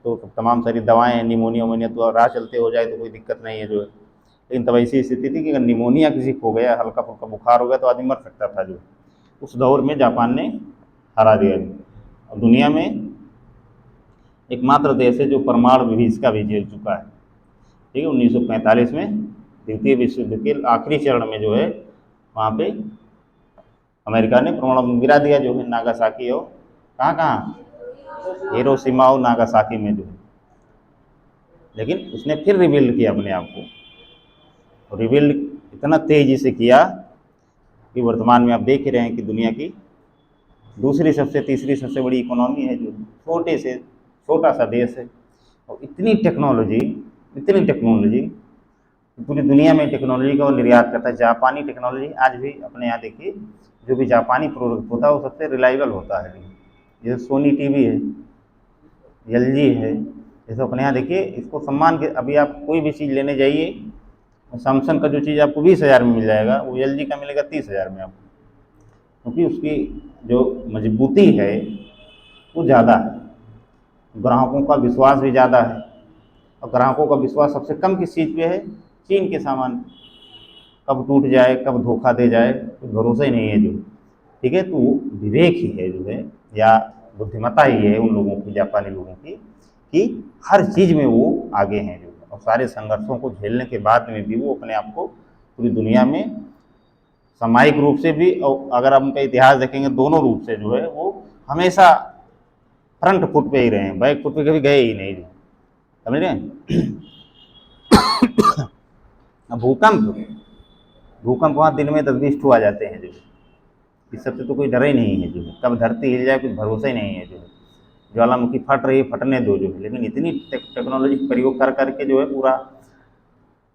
तो तमाम सारी दवाएं, निमोनिया तो राह चलते हो जाए तो कोई दिक्कत नहीं है। जो है लेकिन तब ऐसी स्थिति थी कि अगर निमोनिया किसी को हो गया, हल्का फुल्का बुखार हो गया, तो आदमी मर सकता था। जो उस दौर में जापान ने हरा दिया। और दुनिया में एकमात्र देश है जो परमाणु विभीषिका भी झेल चुका है। ठीक है, 1945 में द्वितीय विश्व युद्ध के आखिरी चरण में जो है वहाँ पे अमेरिका ने परमाणु बम गिरा दिया, जो है नागासाकी और कहाँ हिरोशिमा और नागासाकी में जो है। लेकिन उसने फिर रिबिल्ड किया अपने आप को, और रिबिल्ड इतना तेजी से किया कि वर्तमान में आप देख ही रहे हैं कि दुनिया की दूसरी सबसे तीसरी सबसे बड़ी इकोनॉमी है। जो छोटा सा देश है, और इतनी टेक्नोलॉजी पूरी दुनिया में टेक्नोलॉजी का वो निर्यात करता है। जापानी टेक्नोलॉजी आज भी अपने यहाँ देखिए, जो भी जापानी प्रोडक्ट होता है वो सबसे रिलायबल होता है। जैसे सोनी टीवी है, एलजी है, जैसे अपने यहाँ देखिए इसको सम्मान के, अभी आप कोई भी चीज़ लेने जाइए, सैमसंग का जो चीज़ आपको 20,000 में मिल जाएगा वो एलजी का मिलेगा 30,000 में आपको, क्योंकि उसकी जो मजबूती है वो ज़्यादा है, ग्राहकों का विश्वास भी ज़्यादा है। और ग्राहकों का विश्वास सबसे कम किस चीज़ पे है? चीन के सामान, कब टूट जाए कब धोखा दे जाए कुछ भरोसा ही नहीं है जो, ठीक है। तो विवेक ही है जो है, या बुद्धिमत्ता ही है उन लोगों की, जापानी लोगों की, कि हर चीज़ में वो आगे हैं जो, और सारे संघर्षों को झेलने के बाद में भी वो अपने आप को पूरी दुनिया में सामयिक रूप से भी, और अगर आप उनका इतिहास देखेंगे दोनों रूप से जो है वो हमेशा फ्रंट फुट पे ही रहे हैं, बैक फुट पे कभी गए ही नहीं, समझ रहे हैं। भूकंप भूकंप वहाँ दिन में 10-20 ठो आ जाते हैं जो, इस सबसे तो कोई डर ही नहीं है जो है, कब धरती हिल जाए कुछ भरोसा ही नहीं है जो है, ज्वालामुखी फट रही है फटने दो जो है, लेकिन इतनी टेक्नोलॉजी का प्रयोग कर करके जो है पूरा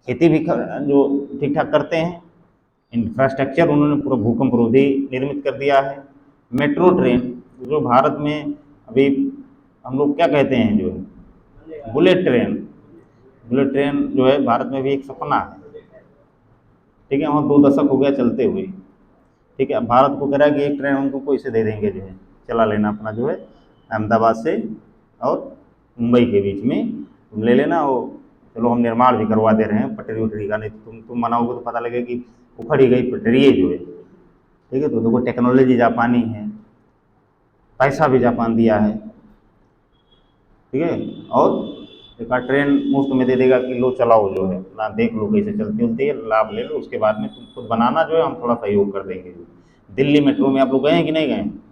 खेती भी जो ठीक ठाक करते हैं, इंफ्रास्ट्रक्चर उन्होंने पूरा भूकंप रोधी निर्मित कर दिया है। मेट्रो ट्रेन जो भारत में अभी हम लोग क्या कहते हैं जो है बुलेट ट्रेन, बुलेट ट्रेन जो है भारत में भी एक सपना है, ठीक है, वहाँ 2 दशक हो गया चलते हुए, ठीक है। अब भारत को कह रहा है कि एक ट्रेन हमको कोई से दे देंगे जो है, चला लेना अपना जो है अहमदाबाद से और मुंबई के बीच में तुम ले लेना, और चलो हम निर्माण भी करवा दे रहे हैं पटरी वटरी का, नहीं तो तुम मनाओगे तो पता लगेगा कि उखड़ ही गई पटरी है जो है, ठीक है। तो देखो टेक्नोलॉजी जापानी है, पैसा भी जापान दिया है, ठीक है। और एक बार ट्रेन मुफ्त में दे देगा कि लो चलाओ जो है ना, देख लो कैसे चलती होती है, लाभ ले लो, उसके बाद में तुम खुद बनाना जो है हम थोड़ा सहयोग कर देंगे। दिल्ली मेट्रो में आप लोग गए हैं कि नहीं गए हैं?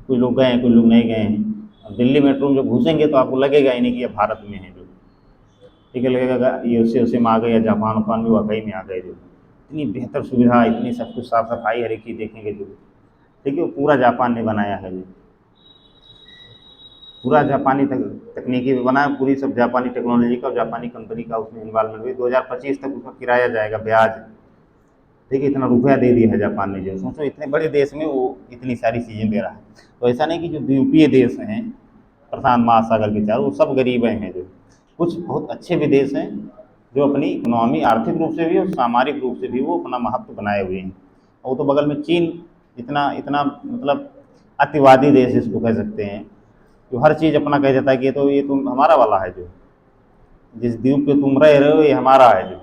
कुछ लोग गए हैं कुछ लोग नहीं गए हैं। अब दिल्ली मेट्रो में जब घुसेंगे तो आपको लगेगा ही नहीं कि ये भारत में है जो, ठीक है, लगेगा ये उससे में आ गए या जापान उपान में वाकई में आ गए जो, इतनी बेहतर सुविधा, इतनी सब कुछ साफ सफाई हर एक चीज़ देखेंगे जो, ठीक है, वो पूरा जापान ने बनाया है जो, पूरा जापानी तकनीकी भी बना है, पूरी सब जापानी टेक्नोलॉजी का, जापानी कंपनी का उसमें इन्वॉल्वमेंट भी, 2025 तक उसका किराया जाएगा ब्याज, ठीक है, इतना रुपया दे दिया है जापान ने जो, सोचो इतने बड़े देश में वो इतनी सारी चीज़ें दे रहा है। तो ऐसा नहीं कि जो द्वीपीय देश हैं प्रशांत महासागर के चारों वो सब गरीब हैं जो, कुछ बहुत अच्छे भी देश हैं जो अपनी इकोनॉमी आर्थिक रूप से भी और सामरिक रूप से भी वो अपना महत्व बनाए हुए हैं। और वो तो बगल में चीन, इतना इतना मतलब अतिवादी देश इसको कह सकते हैं, जो हर चीज़ अपना कह देता है कि ये तुम हमारा वाला है जो, जिस द्वीप पे तुम रह रहे हो ये हमारा है जो,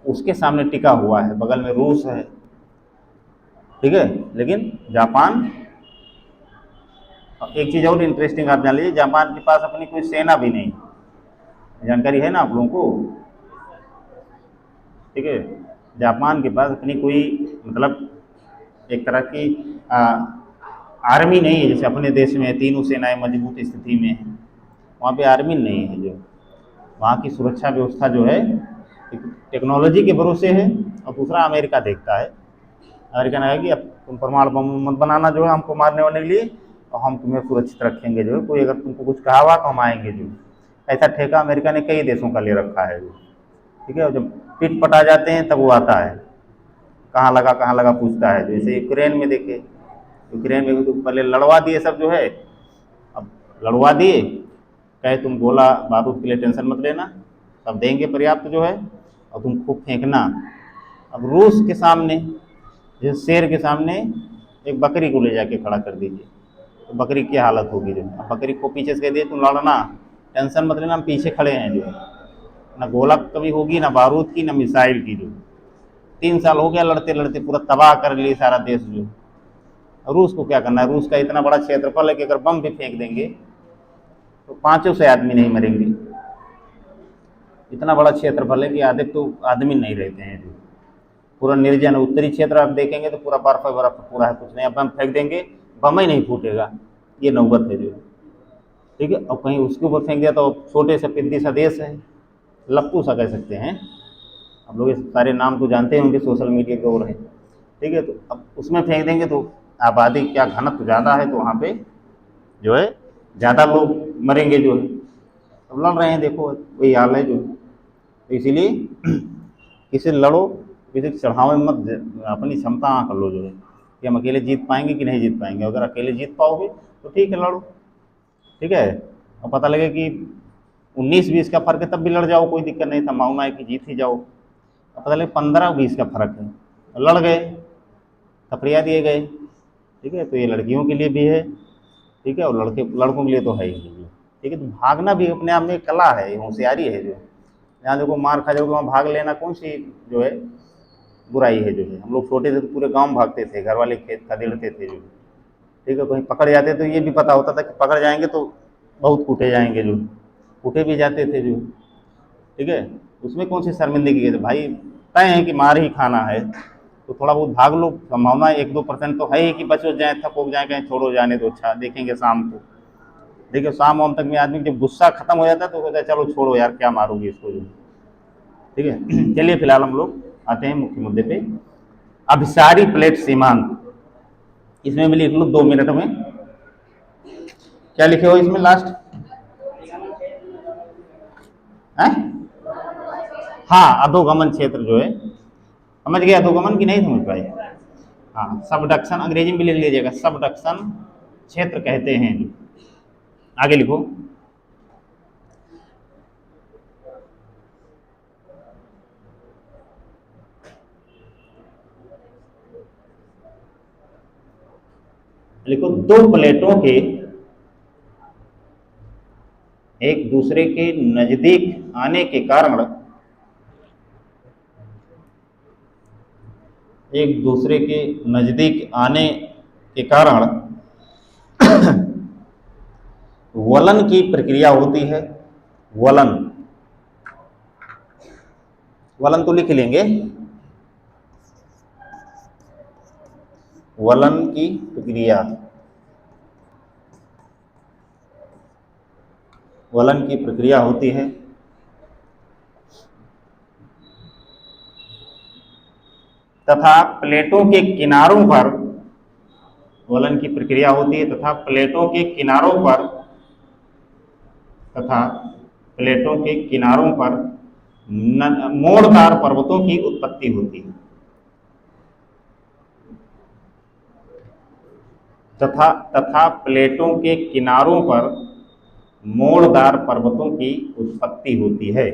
उसके सामने टिका हुआ है, बगल में रूस है, ठीक है। लेकिन जापान, एक चीज़ और इंटरेस्टिंग आप जान लीजिए, जापान के पास अपनी कोई सेना भी नहीं, जानकारी है ना आप लोगों को, ठीक है। जापान के पास अपनी कोई मतलब एक तरह की आर्मी नहीं है, जैसे अपने देश में तीनों सेनाएं मजबूत स्थिति में हैं, वहाँ पे आर्मी नहीं है जो, वहाँ की सुरक्षा व्यवस्था जो है टेक्नोलॉजी के भरोसे है। और दूसरा अमेरिका देखता है, अमेरिका ने कहा कि अब तुम परमाणु बम मत बनाना जो है हमको मारने वाने के लिए, और हम तुम्हें सुरक्षित रखेंगे जो है, कोई अगर तुमको कुछ कहा हुआ तो हम आएंगे जो, ऐसा ठेका अमेरिका ने कई देशों का ले रखा है जो, ठीक है। और जब पिट पटा जाते हैं तब वो आता है, कहाँ लगा पूछता है, जैसे यूक्रेन में देखे, यूक्रेन में तो पहले लड़वा दिए सब जो है, अब लड़वा दिए, कहे तुम गोला बारूद के लिए टेंशन मत लेना, सब देंगे पर्याप्त जो है, और तुम खूब फेंकना। अब रूस के सामने, जैसे शेर के सामने एक बकरी को ले जाके खड़ा कर दीजिए तो बकरी की हालत होगी जो, अब बकरी को पीछे से कह दिए तुम लड़ना, टेंशन मत लेना हम पीछे खड़े हैं जो, ना गोला कभी होगी ना बारूद की ना मिसाइल की जो, 3 साल हो गया लड़ते लड़ते पूरा तबाह कर लिए सारा देश जो। रूस को क्या करना है, रूस का इतना बड़ा क्षेत्रफल है कि अगर बम भी फेंक देंगे तो 500 आदमी नहीं मरेंगे, इतना बड़ा क्षेत्रफल है कि आधे तो आदमी नहीं रहते हैं जो, पूरा निर्जन उत्तरी क्षेत्र आप देखेंगे तो पूरा बर्फ बर्फ पूरा है, कुछ नहीं, अब बम फेंक देंगे बम ही नहीं फूटेगा, ये नौबत है जो, ठीक है। और कहीं उसके ऊपर फेंक दिया तो छोटे से पिद्दी सा देश है, लप्पू सा कह सकते हैं, आप लोग ये सारे नाम तो जानते होंगे, सोशल मीडिया के ओर है, ठीक है। तो अब उसमें फेंक देंगे तो आबादी क्या घनत्व ज़्यादा है तो वहाँ पे जो है ज़्यादा लोग मरेंगे जो है, अब लड़ रहे हैं देखो वही हाल है जो, तो इसीलिए किसी लड़ो, किसी चढ़ावे मत, अपनी क्षमता आँक लो जो है कि हम अकेले जीत पाएंगे कि नहीं जीत पाएंगे, अगर अकेले जीत पाओगे तो ठीक है लड़ो, ठीक है। और पता लगे कि 19-20 का फर्क है तब भी लड़ जाओ, कोई दिक्कत नहीं, संभावना है कि जीत ही जाओ। अब पता लगे 15-20 का फर्क है, लड़ गए, थपड़िया दिए गए। ठीक है, तो ये लड़कियों के लिए भी है, ठीक है, और लड़कों के लिए तो है ही। ठीक है, तो भागना भी अपने आप में एक कला है, होशियारी है। जो जहाँ देखो मार खा जाओगे वहाँ भाग लेना कौन सी जो है बुराई है। जो है हम लोग छोटे थे तो पूरे गांव भागते थे, घर वाले खेत खदेड़ते थे। जो ठीक है, कहीं पकड़ जाते तो ये भी पता होता था कि पकड़ जाएंगे तो बहुत कूटे जाएंगे, जो कूटे भी जाते थे। जो ठीक है, उसमें कौन सी शर्मिंदगी है, तो भाई तय है कि मार ही खाना है, तो थोड़ा बहुत भाग लो, संभावना 1-2% तो है ही कि बच जाए, थक हो जाए, कहीं छोड़ो जाने तो अच्छा, देखेंगे शाम को। देखिए शाम वाम तक में आदमी जब गुस्सा खत्म हो जाता है तो कहता है चलो छोड़ो यार, क्या मारोगे इसको। जो ठीक है चलिए फिलहाल हम लोग आते हैं मुख्य मुद्दे पे। अभिसारी प्लेट सीमांत, इसमें भी लिख लो 2 मिनट में। क्या लिखे हो इसमें लास्ट है? हाँ, अधोगमन क्षेत्र जो है, समझ गए अधोगमन की नहीं समझ पाए? हाँ, सबडक्शन अंग्रेजी में भी लिख लीजिएगा, सबडक्शन क्षेत्र कहते हैं। आगे लिखो। लिखो, दो प्लेटों के एक दूसरे के नजदीक आने के कारण, एक दूसरे के नजदीक आने के कारण वलन की प्रक्रिया होती है। वलन, वलन तो लिख लेंगे, वलन की प्रक्रिया, वलन की प्रक्रिया होती है तथा प्लेटों के किनारों पर, वलन की प्रक्रिया होती है तथा प्लेटों के किनारों पर, तथा प्लेटों के किनारों पर मोड़दार पर्वतों की उत्पत्ति होती है। तथा तथा प्लेटों के किनारों पर मोड़दार पर्वतों की उत्पत्ति होती है।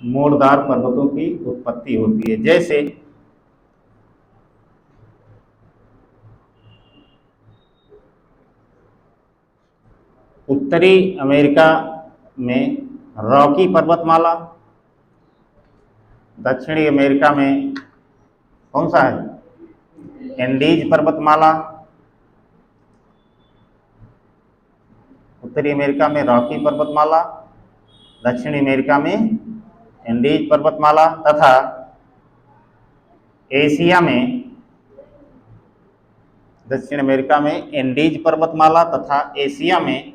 मोड़दार पर्वतों की उत्पत्ति होती है, जैसे उत्तरी अमेरिका में रॉकी पर्वतमाला, दक्षिणी अमेरिका में कौन सा है, एंडीज पर्वतमाला। उत्तरी अमेरिका में रॉकी पर्वतमाला, दक्षिणी अमेरिका में एंडीज पर्वतमाला, तथा एशिया में, दक्षिण अमेरिका में एंडीज पर्वतमाला तथा एशिया में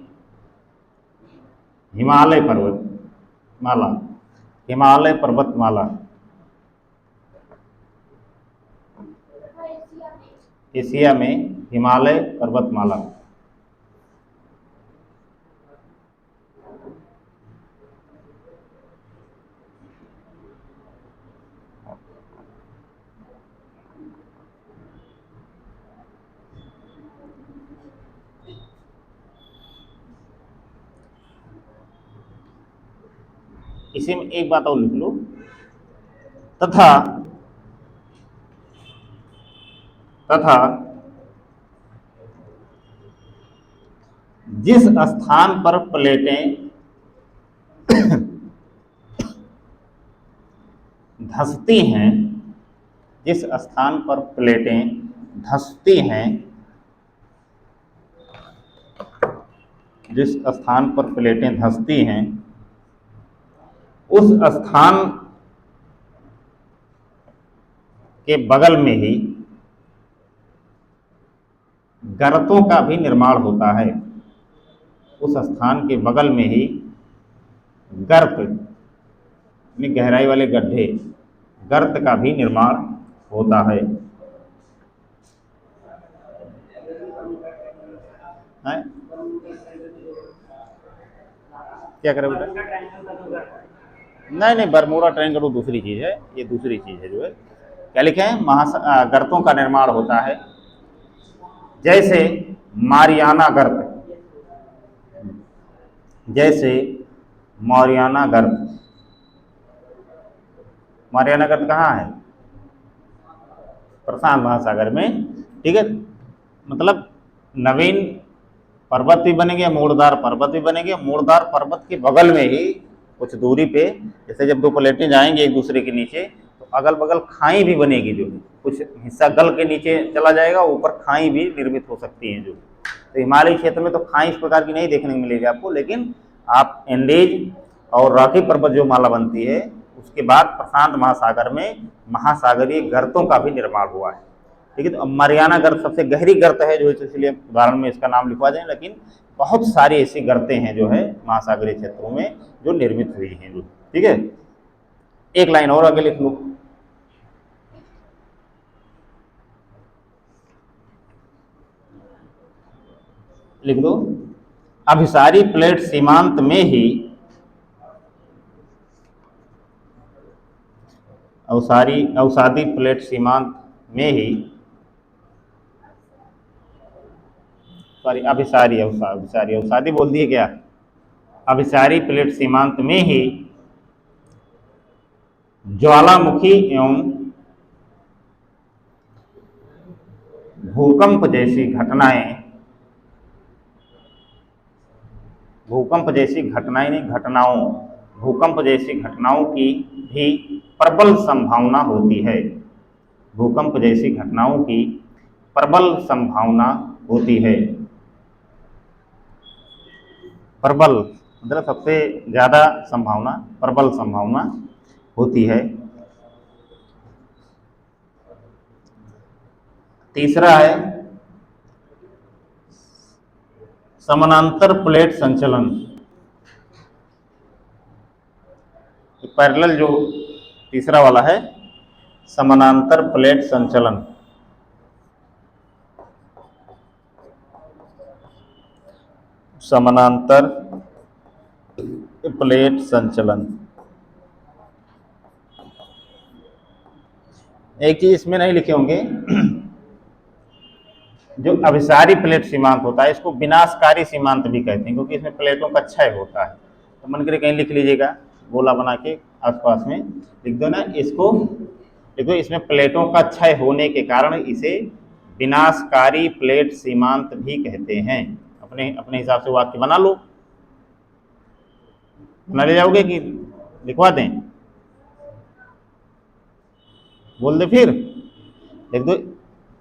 हिमालय पर्वतमाला, हिमालय पर्वतमाला। एशिया में हिमालय पर्वतमाला। इसी में एक बात और लिख लो, तथा तथा जिस स्थान पर प्लेटें धंसती हैं, जिस स्थान पर प्लेटें धंसती हैं, जिस स्थान पर प्लेटें धंसती हैं, उस स्थान के बगल में ही गर्तों का भी निर्माण होता है। उस स्थान के बगल में ही गर्त यानी गहराई वाले गड्ढे, गर्त का भी निर्माण होता है। हैं? क्या करें बेटा? नहीं नहीं, बरमूडा ट्रायंगल वो दूसरी चीज़ है, ये दूसरी चीज़ है जो है। क्या लिखे हैं? गर्तों का निर्माण होता है, जैसे मारियाना गर्त, जैसे मारियाना गर्त। मारियाना गर्त कहाँ है? प्रशांत महासागर में। ठीक है, मतलब नवीन पर्वत भी बनेंगे, मोड़दार पर्वत भी बनेंगे। मोड़दार पर्वत के बगल में ही कुछ दूरी पे, जैसे जब दो प्लेटें जाएंगे एक दूसरे के नीचे, तो अगल बगल खाई भी बनेगी, जो कुछ हिस्सा गल के नीचे चला जाएगा, ऊपर खाई भी निर्मित हो सकती है। जो तो हिमालयी क्षेत्र में तो खाई इस प्रकार की नहीं देखने को मिलेगी आपको, लेकिन आप एंडेज और रॉकी पर्वत जो माला बनती है, उसके बाद प्रशांत महासागर में महासागरीय गर्तों का भी निर्माण हुआ है। ठीक है, तो मारियाना गर्त सबसे गहरी गर्त है जो है, इसलिए उदाहरण में इसका नाम लिखवा दें, लेकिन बहुत सारी ऐसी गर्तें हैं जो है महासागरीय क्षेत्रों में जो निर्मित हुई हैं जो। ठीक है, एक लाइन और आगे लिख लो, लिख दो, अभिसारी प्लेट सीमांत में ही, अवसादी प्लेट सीमांत में ही, सॉरी अभिसारी, अभिसारी अवसादी बोल दिए क्या? अभिसारी प्लेट सीमांत में ही ज्वालामुखी एवं भूकंप जैसी घटनाएं, भूकंप जैसी घटनाएं नहीं, घटनाओं, भूकंप जैसी घटनाओं की भी प्रबल संभावना होती है। भूकंप जैसी घटनाओं की प्रबल संभावना होती है। प्रबल मतलब सबसे ज्यादा संभावना, प्रबल संभावना होती है। तीसरा है समानांतर प्लेट संचलन। पैरेलल जो तीसरा वाला है, समानांतर प्लेट संचलन। समानांतर प्लेट संचलन, एक चीज इसमें नहीं लिखे होंगे, जो अभिसारी प्लेट सीमांत होता है इसको विनाशकारी सीमांत भी कहते हैं, क्योंकि इसमें प्लेटों का क्षय होता है। तो मन करे कहीं लिख लीजिएगा, गोला बना के आसपास में लिख दो ना इसको। देखो, इसमें प्लेटों का क्षय होने के कारण इसे विनाशकारी प्लेट सीमांत भी कहते हैं। अपने अपने हिसाब से वाक्य बना लो, बना ले जाओगे कि लिखवा दें? बोल दे फिर, लिख दो,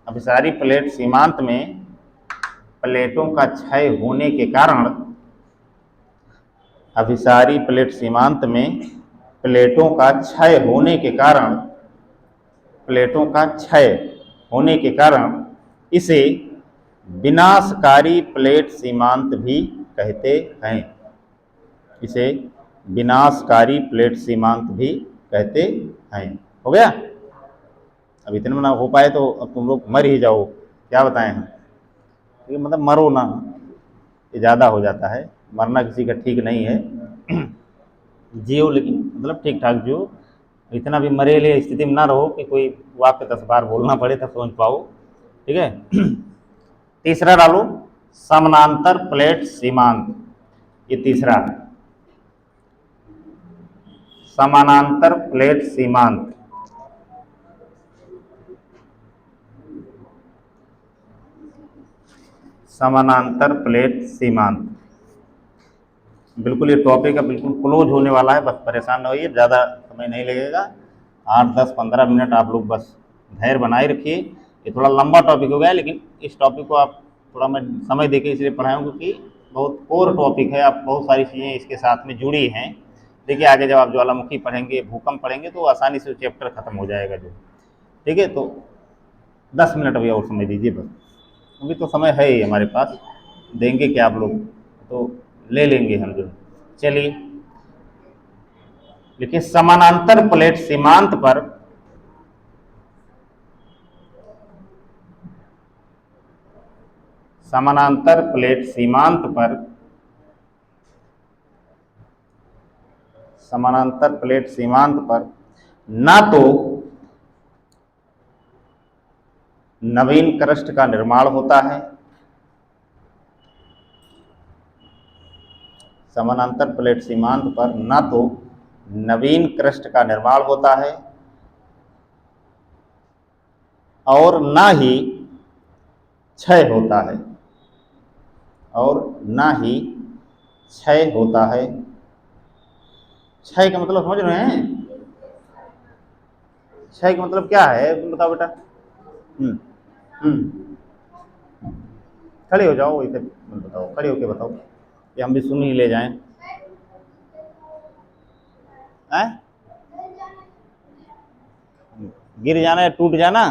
अभिसारी प्लेट सीमांत में प्लेटों का क्षय होने के कारण, अभिसारी प्लेट सीमांत में प्लेटों का क्षय होने के कारण, प्लेटों का क्षय होने के कारण इसे विनाशकारी प्लेट सीमांत भी कहते हैं। इसे विनाशकारी प्लेट सीमांत भी कहते हैं। हो गया? अब इतने में ना हो पाए तो अब तुम लोग मर ही जाओ, क्या बताएं हम? ये मतलब मरो ना, ये ज़्यादा हो जाता है, मरना किसी का ठीक नहीं है। जियो, लेकिन मतलब ठीक ठाक जियो, इतना भी मरे लिए स्थिति में ना रहो कि कोई वाक्य 10 बार बोलना पड़े तब समझ पाओ। ठीक है। तीसरा डालो, समानांतर प्लेट सीमांत। ये तीसरा है, समानांतर प्लेट सीमांत। समानांतर प्लेट सीमांत, बिल्कुल ये टॉपिक है, बिल्कुल क्लोज होने वाला है, बस परेशान न होइए, ज़्यादा समय नहीं लगेगा, 8, 10, 15 मिनट आप लोग बस धैर्य बनाए रखिए। ये थोड़ा लंबा टॉपिक हो गया, लेकिन इस टॉपिक को आप थोड़ा मैं समय देके इसलिए पढ़ाऊँ क्योंकि बहुत कोर टॉपिक है, आप बहुत सारी चीज़ें इसके साथ में जुड़ी हैं। देखिए आगे जब आप ज्वालामुखी पढ़ेंगे, भूकंप पढ़ेंगे तो आसानी से चैप्टर खत्म हो जाएगा जो। ठीक है, तो 10 मिनट अभी और समय दीजिए बस, अभी तो समय है ही हमारे पास, देंगे क्या आप लोग, तो ले लेंगे हम जो। चलिए देखिए, समानांतर प्लेट सीमांत पर समानांतर प्लेट सीमांत पर समानांतर प्लेट सीमांत पर ना तो नवीन क्रस्ट का निर्माण होता है, समानांतर प्लेट सीमांत पर ना तो नवीन क्रस्ट का निर्माण होता है और ना ही क्षय होता है, और ना ही क्षय होता है। क्षय का मतलब समझ रहे हैं? क्षय का मतलब क्या है तुम बताओ बेटा। हम्म खड़े हो जाओ, इसे बताओ, खड़े होके बताओ कि हम भी सुन ही ले जाएं। गिर जाना या टूट जाना?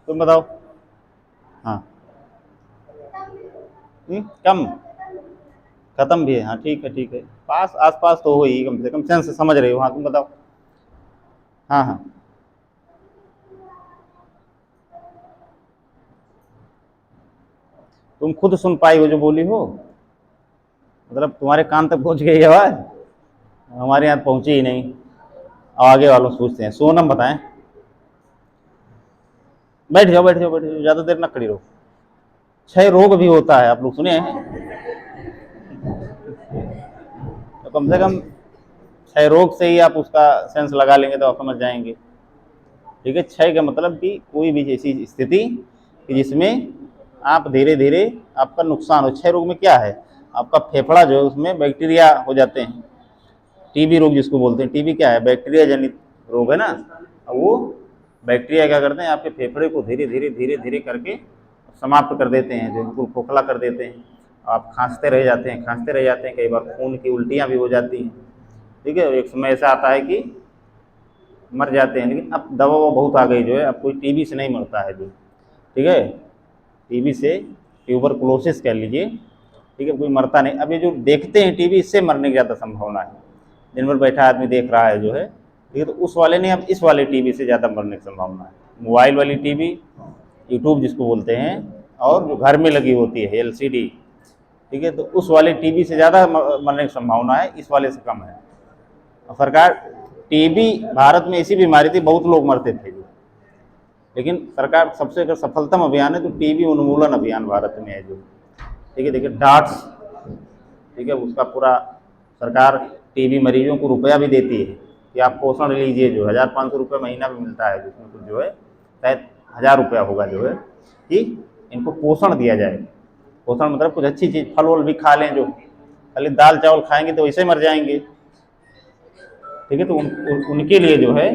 तुम बताओ। हाँ। कम खत्म भी है, हाँ ठीक है ठीक है, पास आस पास तो हो ही, कम से कम सेंस से समझ रहे हो। हाँ तुम बताओ। हाँ हाँ तुम खुद सुन पाई हो जो बोली हो, मतलब तुम्हारे कान तक पहुंच गई आवाज, हमारे यहाँ पहुंची ही नहीं। आगे वालों से पूछते हैं। सोनम बताएं। बैठ जाओ बैठ जाओ बैठ जाओ, ज्यादा देर ना खड़ी रहो। क्षय रोग भी होता है, आप लोग सुने हैं? तो कम से कम क्षय रोग से ही आप उसका सेंस लगा लेंगे तो आप समझ जाएंगे। ठीक है, क्षय का मतलब कि कोई भी ऐसी स्थिति कि जिसमें आप धीरे धीरे आपका नुकसान हो। क्षय रोग में क्या है, आपका फेफड़ा जो है उसमें बैक्टीरिया हो जाते हैं। टीबी रोग जिसको बोलते हैं, टीबी क्या है, बैक्टीरिया जनित रोग है ना। वो बैक्टीरिया क्या करते हैं, आपके फेफड़े को धीरे धीरे धीरे धीरे करके समाप्त कर देते हैं, जो बिल्कुल खोखला कर देते हैं। आप खांसते रह जाते हैं, खांसते रह जाते हैं, कई बार खून की उल्टियाँ भी हो जाती हैं। ठीक है, एक समय ऐसा आता है कि मर जाते हैं। लेकिन अब दवा बहुत आ गई जो है, अब कोई टीबी से नहीं मरता है जो। ठीक है, टीबी से ट्यूबरकुलोसिस कह लीजिए, ठीक है, कोई मरता नहीं। अब ये जो देखते हैं टीबी, इससे मरने की ज़्यादा संभावना है। दिन भर बैठा आदमी देख रहा है जो है, ठीक है, तो उस वाले ने, अब इस वाले टीबी से ज़्यादा मरने की संभावना है। मोबाइल वाली टीबी, यूट्यूब जिसको बोलते हैं, और जो घर में लगी होती है एलसीडी, ठीक है, तो उस वाले टीबी से ज़्यादा मरने की संभावना है, इस वाले से कम है। और सरकार, टीबी भारत में ऐसी बीमारी थी, बहुत लोग मरते थे जो, लेकिन सरकार सबसे अगर सफलतम अभियान है तो टीबी उन्मूलन अभियान भारत में है जो। ठीक है, देखिए डाट्स, ठीक है, उसका पूरा सरकार टीबी मरीजों को रुपया भी देती है कि आप पोषण लीजिए, जो 1500 रुपये महीना भी मिलता है, जिसमें कुछ जो है शायद 1000 रुपया होगा जो है, कि इनको पोषण दिया जाए। पोषण मतलब कुछ अच्छी चीज़, फल वल भी खा लें, जो खाली दाल चावल खाएंगे तो वैसे मर जाएंगे। ठीक है, तो उनके लिए जो है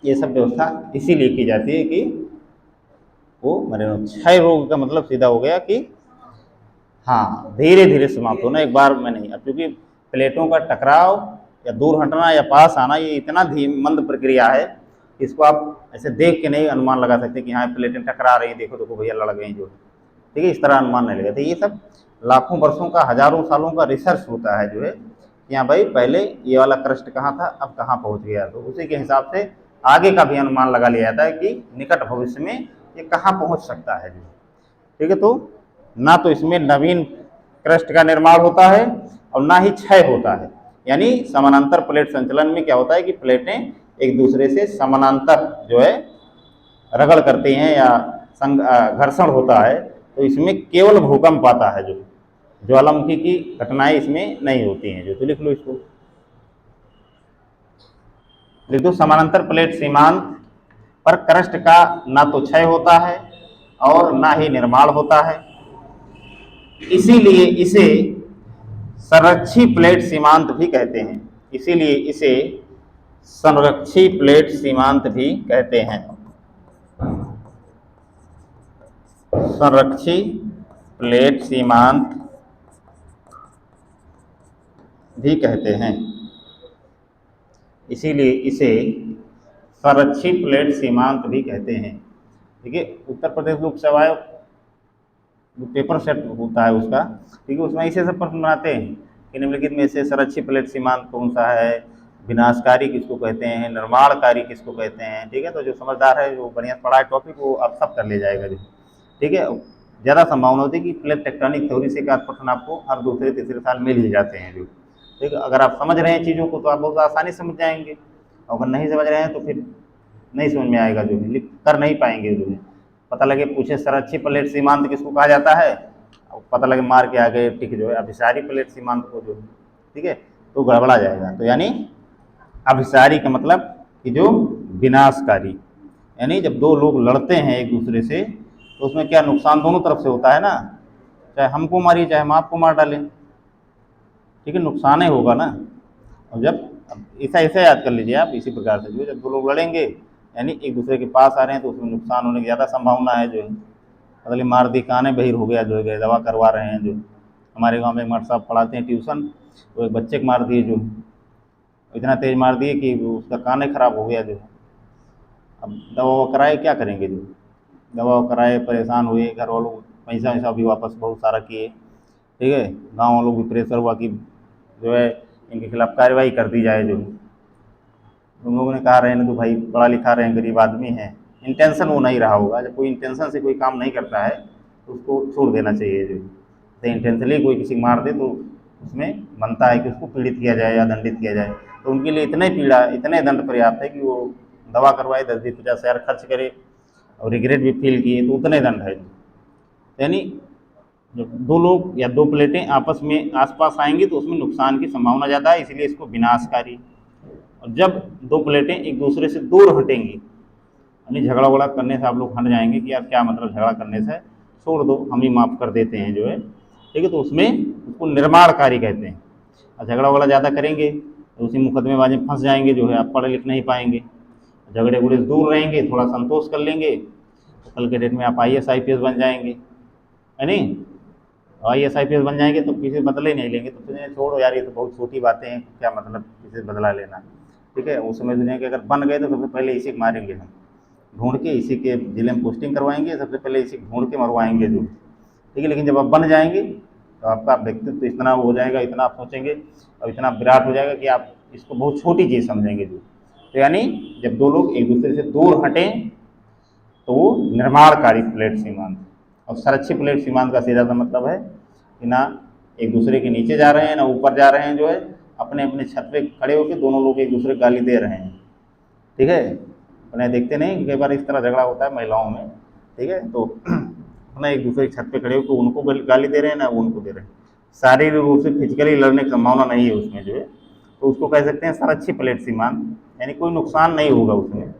ये सब व्यवस्था इसीलिए की जाती है कि वो मरे। क्षय रोग का मतलब सीधा हो गया कि हाँ धीरे धीरे समाप्त होना, एक बार में नहीं। अब क्योंकि प्लेटों का टकराव या दूर हटना या पास आना, ये इतना मंद प्रक्रिया है, इसको आप ऐसे देख के नहीं अनुमान लगा सकते कि हाँ प्लेटें टकरा रही, देखो देखो भैया लड़ गई जो। ठीक है, इस तरह अनुमान नहीं लगाते। ये सब लाखों वर्षों का, हजारों सालों का रिसर्च होता है जो है, कि हाँ भाई पहले ये वाला क्रस्ट कहाँ था, अब कहाँ पहुँच गया, तो उसी के हिसाब से आगे का भी अनुमान लगा लिया जाता है कि निकट भविष्य में ये कहाँ पहुँच सकता है जो। ठीक है, तो ना तो इसमें नवीन क्रस्ट का निर्माण होता है और ना ही क्षय होता है। यानी समानांतर प्लेट संचलन में क्या होता है कि प्लेटें एक दूसरे से समानांतर जो है रगड़ करती हैं या घर्षण होता है, तो इसमें केवल भूकंप आता है, जो ज्वालामुखी की घटनाएं इसमें नहीं होती हैं जो। तो लिख लो इसको, लिख दो, समानांतर प्लेट सीमांत पर क्रस्ट का ना तो क्षय होता है और ना ही निर्माण होता है, इसीलिए इसे संरक्षी प्लेट सीमांत भी कहते हैं। इसीलिए इसे संरक्षी प्लेट सीमांत भी कहते हैं। संरक्षी प्लेट सीमांत भी कहते हैं, इसीलिए इसे संरक्षी प्लेट सीमांत भी कहते हैं। देखिए, उत्तर प्रदेश लोक सेवा आयोग जो पेपर सेट होता है उसका, ठीक है, उसमें ऐसे सब प्रश्न बनाते हैं कि निम्नलिखित में से संरक्षित प्लेट सीमांत कौन सा है, विनाशकारी किसको कहते हैं, निर्माणकारी किसको कहते हैं। ठीक है, तो जो समझदार है, जो बढ़िया पढ़ा है टॉपिक, वो अब सब कर ले जाएगा जो। ठीक है, ज़्यादा संभावना होती है कि प्लेट टेक्टोनिक थ्योरी से 1-8% आपको हर दूसरे तीसरे साल मिल ही जाते हैं जो। ठीक है, अगर आप समझ रहे हैं चीज़ों को तो आप बहुत आसानी से समझ जाएंगे, और अगर नहीं समझ रहे हैं तो फिर नहीं समझ में आएगा, जो है लिख कर नहीं पाएंगे जो है। पता लगे पूछे सर अच्छी प्लेट सीमांत किसको कहा जाता है, और पता लगे मार के आ गए ठीक जो है अभिसारी प्लेट सीमांत को जो, ठीक है, तो गड़बड़ा जाएगा। तो यानी अभिसारी का मतलब कि जो विनाशकारी, यानी जब दो लोग लड़ते हैं एक दूसरे से तो उसमें क्या नुकसान दोनों तरफ से होता है ना, चाहे हमको मारिए चाहे हम आपको मार डालें, ठीक है, नुकसान ही होगा ना। और जब ऐसा ऐसा याद कर लीजिए आप, इसी प्रकार से जो जब दो लोग लड़ेंगे यानी एक दूसरे के पास आ रहे हैं तो उसमें नुकसान होने की ज़्यादा संभावना है जो है। मतलब मार दी काने बहिर हो गया जो है, दवा करवा रहे हैं जो। हमारे गांव में एक मर्द साहब पढ़ाते हैं ट्यूशन, वो एक बच्चे को मार दिए जो, इतना तेज मार दिए कि उसका कान ही खराब हो गया जो। अब दवा कराए क्या करेंगे जो, दवा कराए परेशान हुए, घर वालों पैसा वैसा भी वापस बहुत सारा किए, ठीक है, गाँव वालों भी प्रेशर हुआ कि जो है इनके खिलाफ कार्रवाई कर दी जाए जो। उन लोगों ने कहा रहने तो भाई पढ़ा लिखा रहे हैं, गरीब आदमी है, इंटेंशन वो नहीं रहा होगा। जब कोई इंटेंशन से कोई काम नहीं करता है तो उसको छोड़ देना चाहिए जो। तो इंटेंशनली कोई किसी को मार दे तो उसमें बनता है कि उसको पीड़ित किया जाए या दंडित किया जाए। तो उनके लिए इतने पीड़ा इतने दंड पर्याप्त है कि वो दवा करवाए, 10-20-50 हज़ार खर्च करे और रिग्रेट भी फील किए तो उतने दंड है। यानी जब दो लोग या दो प्लेटें आपस में आसपास आएंगी तो उसमें नुकसान की संभावना ज़्यादा है, इसलिए इसको विनाशकारी। और जब दो प्लेटें एक दूसरे से दूर हटेंगी, यानी झगड़ा वगड़ा करने से आप लोग हट जाएंगे कि यार क्या मतलब झगड़ा करने से, छोड़ दो हम ही माफ़ कर देते हैं जो है, ठीक है, तो उसमें उसको निर्माणकारी कहते हैं। और झगड़ा वगड़ा ज़्यादा करेंगे तो उसी मुकदमेबाजी में फंस जाएंगे जो है, आप पढ़ लिख नहीं पाएंगे। झगड़े उगड़े से दूर रहेंगे, थोड़ा संतोष कर लेंगे तो कल के डेट में आप IAS IPS बन जाएंगे, है नहीं। IAS IPS बन जाएंगे तो किसी बदले नहीं लेंगे, तो सोचेंगे छोड़ो यार ये तो बहुत छोटी बातें हैं, क्या मतलब किसी बदला लेना, ठीक है। वो समझ लें कि अगर बन गए तो सबसे पहले इसी को मारेंगे हम, ढूंढ के इसी के जिले में पोस्टिंग करवाएंगे, सबसे पहले इसी को ढूंढ के मरवाएंगे जो, ठीक है। लेकिन जब आप बन जाएंगे तो आपका व्यक्तित्व इतना हो जाएगा, इतना आप सोचेंगे और इतना विराट हो जाएगा कि आप इसको बहुत छोटी चीज़ समझेंगे जो। तो यानी जब दो लोग एक दूसरे से दूर हटें तो वो निर्माणकारी प्लेट सीमांत। और संरक्षित प्लेट सीमांत का सीधा सा मतलब है कि ना एक दूसरे के नीचे जा रहे हैं ना ऊपर जा रहे हैं, जो है अपने अपने छत पे खड़े होकर दोनों लोग एक दूसरे को गाली दे रहे हैं, ठीक है। अपने देखते नहीं कई बार इस तरह झगड़ा होता है महिलाओं में, ठीक है, तो अपना एक दूसरे की छत पे खड़े होकर उनको गाली दे रहे हैं ना वो उनको दे रहे हैं, शारीरिक रूप से फिजिकली लड़ने की संभावना नहीं है उसमें जो है, तो उसको कह सकते हैं संरक्षित प्लेट सीमांत। यानी कोई नुकसान नहीं होगा उसमें,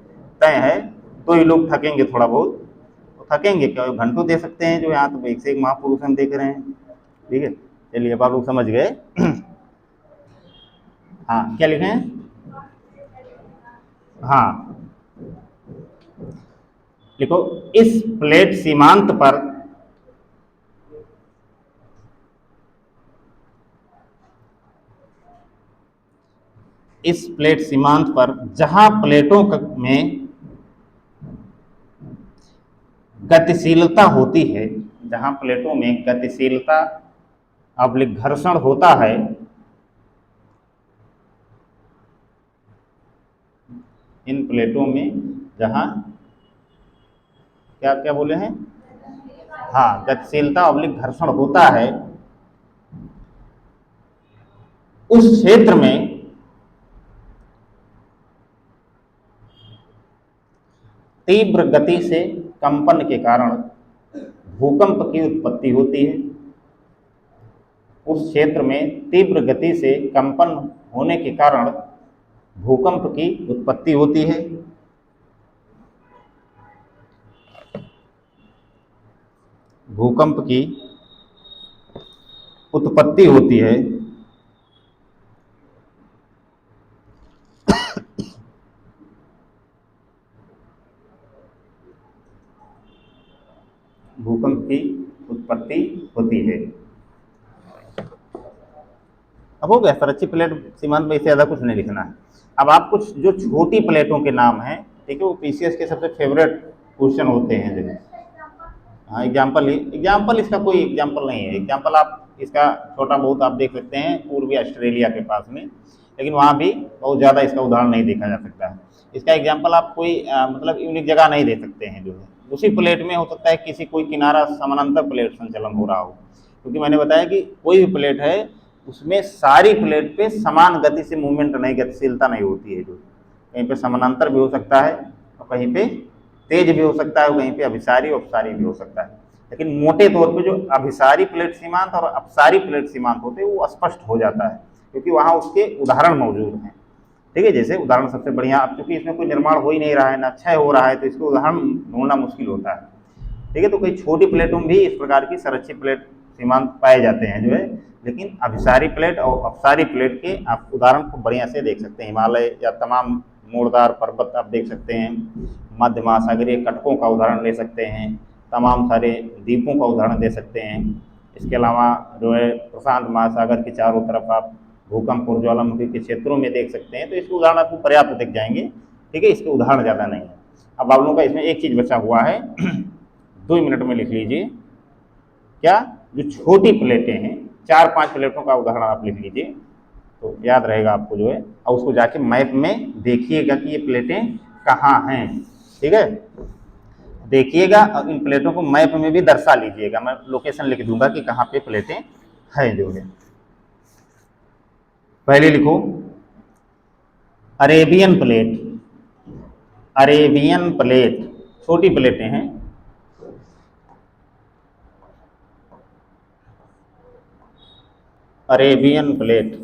तय है। दो ही लोग थकेंगे थोड़ा बहुत, तो थकेंगे क्या, घंटों दे सकते हैं जो, यहाँ तो एक से एक महापुरुष हम देख रहे हैं, ठीक है। चलिए अब आप लोग समझ गए। हाँ क्या लिखे हैं, हाँ लिखो, इस प्लेट सीमांत पर इस प्लेट सीमांत पर जहां प्लेटों में गतिशीलता होती है, जहां प्लेटों में गतिशीलता अवलिक घर्षण होता है, इन प्लेटों में जहां क्या क्या बोले हैं, हाँ गतिशीलता अवलिक घर्षण होता है, उस क्षेत्र में तीव्र गति से कंपन के कारण भूकंप की उत्पत्ति होती है। उस क्षेत्र में तीव्र गति से कंपन होने के कारण भूकंप की उत्पत्ति होती है। भूकंप की उत्पत्ति होती है। भूकंप की उत्पत्ति होती है। अब हो गया, संरक्षित प्लेट सीमांत में इससे ज़्यादा कुछ नहीं लिखना है। अब आप कुछ जो छोटी प्लेटों के नाम हैं, ठीक है, वो PCS के सबसे फेवरेट क्वेश्चन होते हैं जो। हाँ एग्जाम्पल इसका कोई एग्जाम्पल नहीं है। एग्जाम्पल आप इसका छोटा बहुत आप देख सकते हैं पूर्वी ऑस्ट्रेलिया के पास में, लेकिन वहाँ भी बहुत ज़्यादा इसका उदाहरण नहीं देखा जा सकता है। इसका एग्जाम्पल आप कोई मतलब यूनिक जगह नहीं दे सकते हैं जो है, उसी प्लेट में हो सकता है किसी कोई किनारा समानांतर प्लेट संचलन हो रहा हो, क्योंकि मैंने बताया कि कोई भी प्लेट है उसमें सारी प्लेट पे समान गति से मूवमेंट नहीं, गतिशीलता नहीं होती है। जो कहीं पे समानांतर भी हो सकता है और कहीं पे तेज भी हो सकता है, कहीं पे अभिसारी और अपसारी भी हो सकता है। लेकिन मोटे तौर पे जो अभिसारी प्लेट सीमांत और अपसारी प्लेट सीमांत होते हैं वो स्पष्ट हो जाता है, क्योंकि वहाँ उसके उदाहरण मौजूद हैं। ठीक है, जैसे उदाहरण सबसे बढ़िया, अब चूंकि इसमें कोई निर्माण हो ही नहीं रहा है ना क्षय हो रहा है, तो इसके उदाहरण ढूंढना मुश्किल होता है। ठीक है, तो कई छोटी प्लेटों में भी इस प्रकार की संरक्षित प्लेट सीमांत पाए जाते हैं जो है, लेकिन अभिसारी प्लेट और अपसारी प्लेट के आप उदाहरण खूब बढ़िया से देख सकते हैं। हिमालय या तमाम मोड़दार पर्वत आप देख सकते हैं, मध्य महासागरीय कटकों का उदाहरण ले सकते हैं, तमाम सारे द्वीपों का उदाहरण दे सकते हैं। इसके अलावा जो है प्रशांत महासागर के चारों तरफ आप भूकंप और ज्वालामुखी के क्षेत्रों में देख सकते हैं, तो इसके उदाहरण आपको पर्याप्त दिख जाएंगे। ठीक है, इसके उदाहरण ज़्यादा नहीं है। अब आप लोगों का इसमें एक चीज़ बचा हुआ है 2 मिनट में लिख लीजिए, क्या, जो छोटी प्लेटें हैं 4-5 प्लेटों का उदाहरण आप लिख लीजिए, तो याद रहेगा आपको जो है, और उसको जाके मैप में देखिएगा कि ये प्लेटें कहाँ हैं। ठीक है, देखिएगा और इन प्लेटों को मैप में भी दर्शा लीजिएगा, मैं लोकेशन लिख दूंगा कि कहाँ पे प्लेटें हैं जो है। पहले लिखो अरेबियन प्लेट, अरेबियन प्लेट छोटी प्लेटें हैं, अरेबियन प्लेट।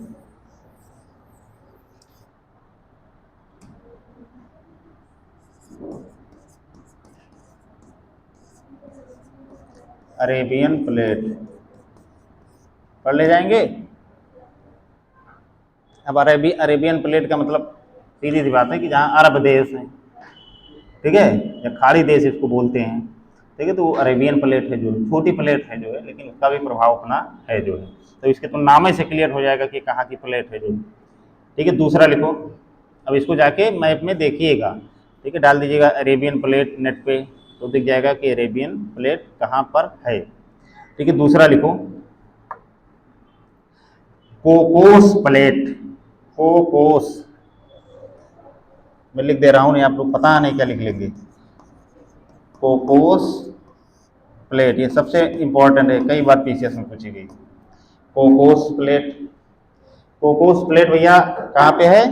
अरेबियन प्लेट पढ़ ले जाएंगे। अब अरेबियन प्लेट का मतलब सीधी सी बात है कि जहाँ अरब देश है, ठीक है, या खाड़ी देश इसको बोलते हैं। ठीक है, तो वो अरेबियन प्लेट है, जो छोटी प्लेट है जो है, लेकिन उसका भी प्रभाव अपना है जो है, तो इसके तो नाम से क्लियर हो जाएगा कि कहाँ की प्लेट है जो। ठीक है, दूसरा लिखो, अब इसको जाके मैप में देखिएगा। ठीक है, डाल दीजिएगा अरेबियन प्लेट नेट पे, तो दिख जाएगा कि अरेबियन प्लेट कहाँ पर है। ठीक है, दूसरा लिखो कोकोस प्लेट, कोकोस, मैं लिख दे रहा हूँ, नहीं आप लोग पता नहीं क्या लिख लेंगे। कोकोस प्लेट, ये सबसे इंपॉर्टेंट है, कई बार पीसीएस में पूछी गई। कोकोस प्लेट, कोकोस प्लेट भैया कहाँ पे है?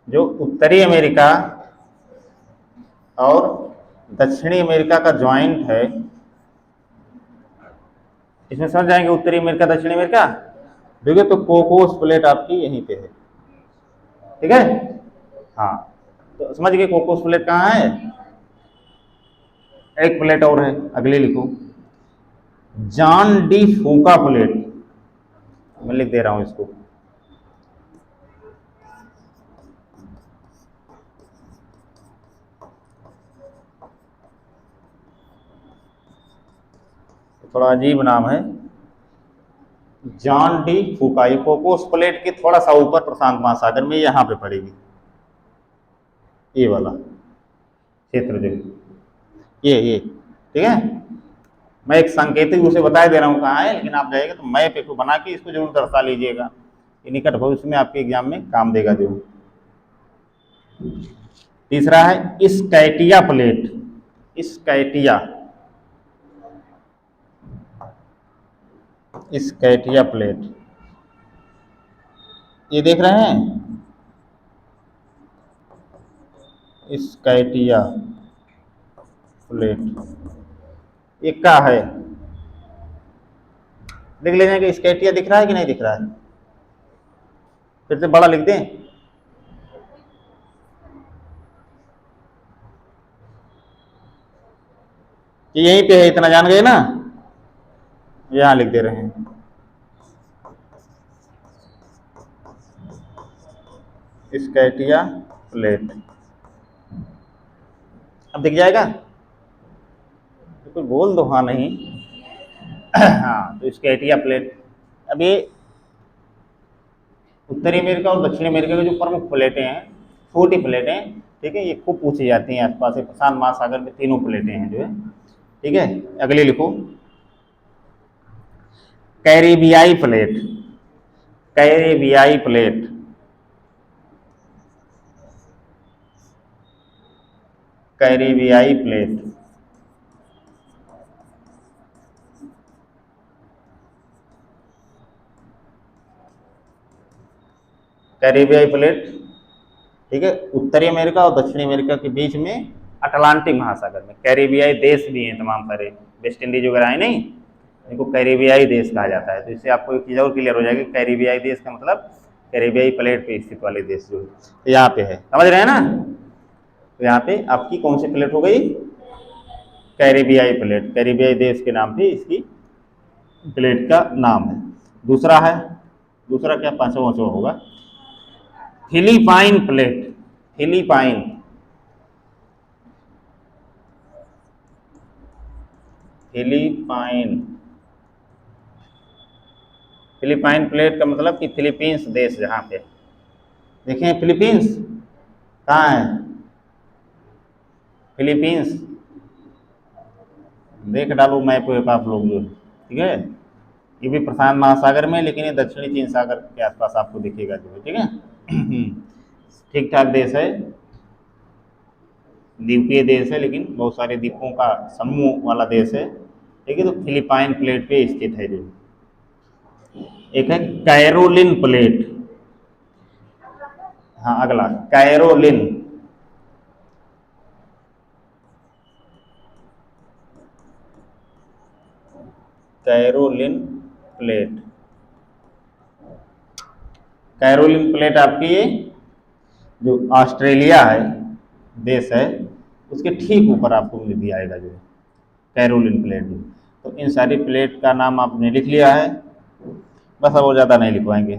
जो उत्तरी अमेरिका और दक्षिणी अमेरिका का ज्वाइंट है, इसमें समझ जाएंगे उत्तरी अमेरिका दक्षिणी अमेरिका। ठीक है, तो कोकोस प्लेट आपकी यहीं पे है। ठीक है, हाँ, तो समझ गए कोकोस प्लेट कहाँ है। एक प्लेट और है, अगले लिखो जॉन डी फूका प्लेट, मैं लिख दे रहा हूं इसको, थोड़ा अजीब नाम है, जॉन डी फूका। ये कोकोस प्लेट के थोड़ा सा ऊपर प्रशांत महासागर में यहाँ पे पड़ेगी, ये वाला क्षेत्र जो ये ठीक है, मैं एक सांकेतिक रूप से बता दे रहा हूँ कहाँ है, लेकिन आप जाइएगा तो मैप एक बना के इसको जरूर दर्शा लीजिएगा, ये निकट भविष्य में आपके एग्जाम में काम देगा जरूर। तीसरा है स्कैटिया प्लेट, स्कैटिया, स्कैटिया प्लेट, ये देख रहे हैं स्कैटिया प्लेट, ये क्या है, देख लेंगे कि स्कैटिया दिख रहा है कि नहीं दिख रहा है, फिर से बड़ा लिख दें। कि यहीं पे है, इतना जान गए ना, यहां लिख दे रहे हैं स्कैटिया प्लेट, अब दिख जाएगा, तो कोई बोल दो हाँ नहीं। हाँ, तो स्कैटिया प्लेट, अब ये उत्तरी अमेरिका और दक्षिणी अमेरिका की जो प्रमुख प्लेटें हैं, छोटी प्लेटें, ठीक है, ये खूब पूछी जाती हैं आसपास, प्रशांत महासागर में तीनों प्लेटें हैं जो है, ठीक है, अगले लिखो कैरेबियाई प्लेट। कैरेबियाई प्लेट, कैरेबियाई प्लेट, कैरेबियाई प्लेट, ठीक है, उत्तरी अमेरिका और दक्षिणी अमेरिका के बीच में अटलांटिक महासागर में। कैरेबियाई देश भी हैं तमाम सारे, वेस्ट इंडीज वगैरह है नहीं, इनको कैरेबियाई देश कहा जाता है। तो इससे आपको एक चीज़ और क्लियर हो जाएगी, कैरेबियाई देश का मतलब कैरेबियाई प्लेट पे स्थित वाले देश जो है, तो यहाँ पे है, समझ रहे हैं ना। तो यहाँ पे आपकी कौन सी प्लेट हो गई, कैरेबियाई प्लेट, कैरेबियाई देश के नाम पे इसकी प्लेट का नाम है। दूसरा है, दूसरा क्या, पांचवा होगा, फिलीपाइन प्लेट। फिलीपाइन, फिलीपाइन, फिलीपाइन प्लेट का मतलब कि फिलीपींस देश जहाँ पे, देखें फिलीपींस कहाँ है, फिलीपींस देख डालो मैप वेप आप लोग जो, ठीक है, ये भी प्रशांत महासागर में, लेकिन ये दक्षिणी चीन सागर के आसपास आपको दिखेगा जो है, ठीक है। ठीक ठाक देश है, द्वीपीय देश है, लेकिन बहुत सारे द्वीपों का समूह वाला देश है, ठीक है। तो फिलीपाइन प्लेट पे स्थित है जो। एक है कैरोलिन प्लेट, हाँ अगला Caroline, Caroline plate, Caroline plate आपकी ये जो ऑस्ट्रेलिया है देश है, उसके ठीक ऊपर आपको दिया आएगा जो कैरोलिन प्लेट जो। तो इन सारी प्लेट का नाम आपने लिख लिया है, बस अब वो ज़्यादा नहीं लिखवाएंगे।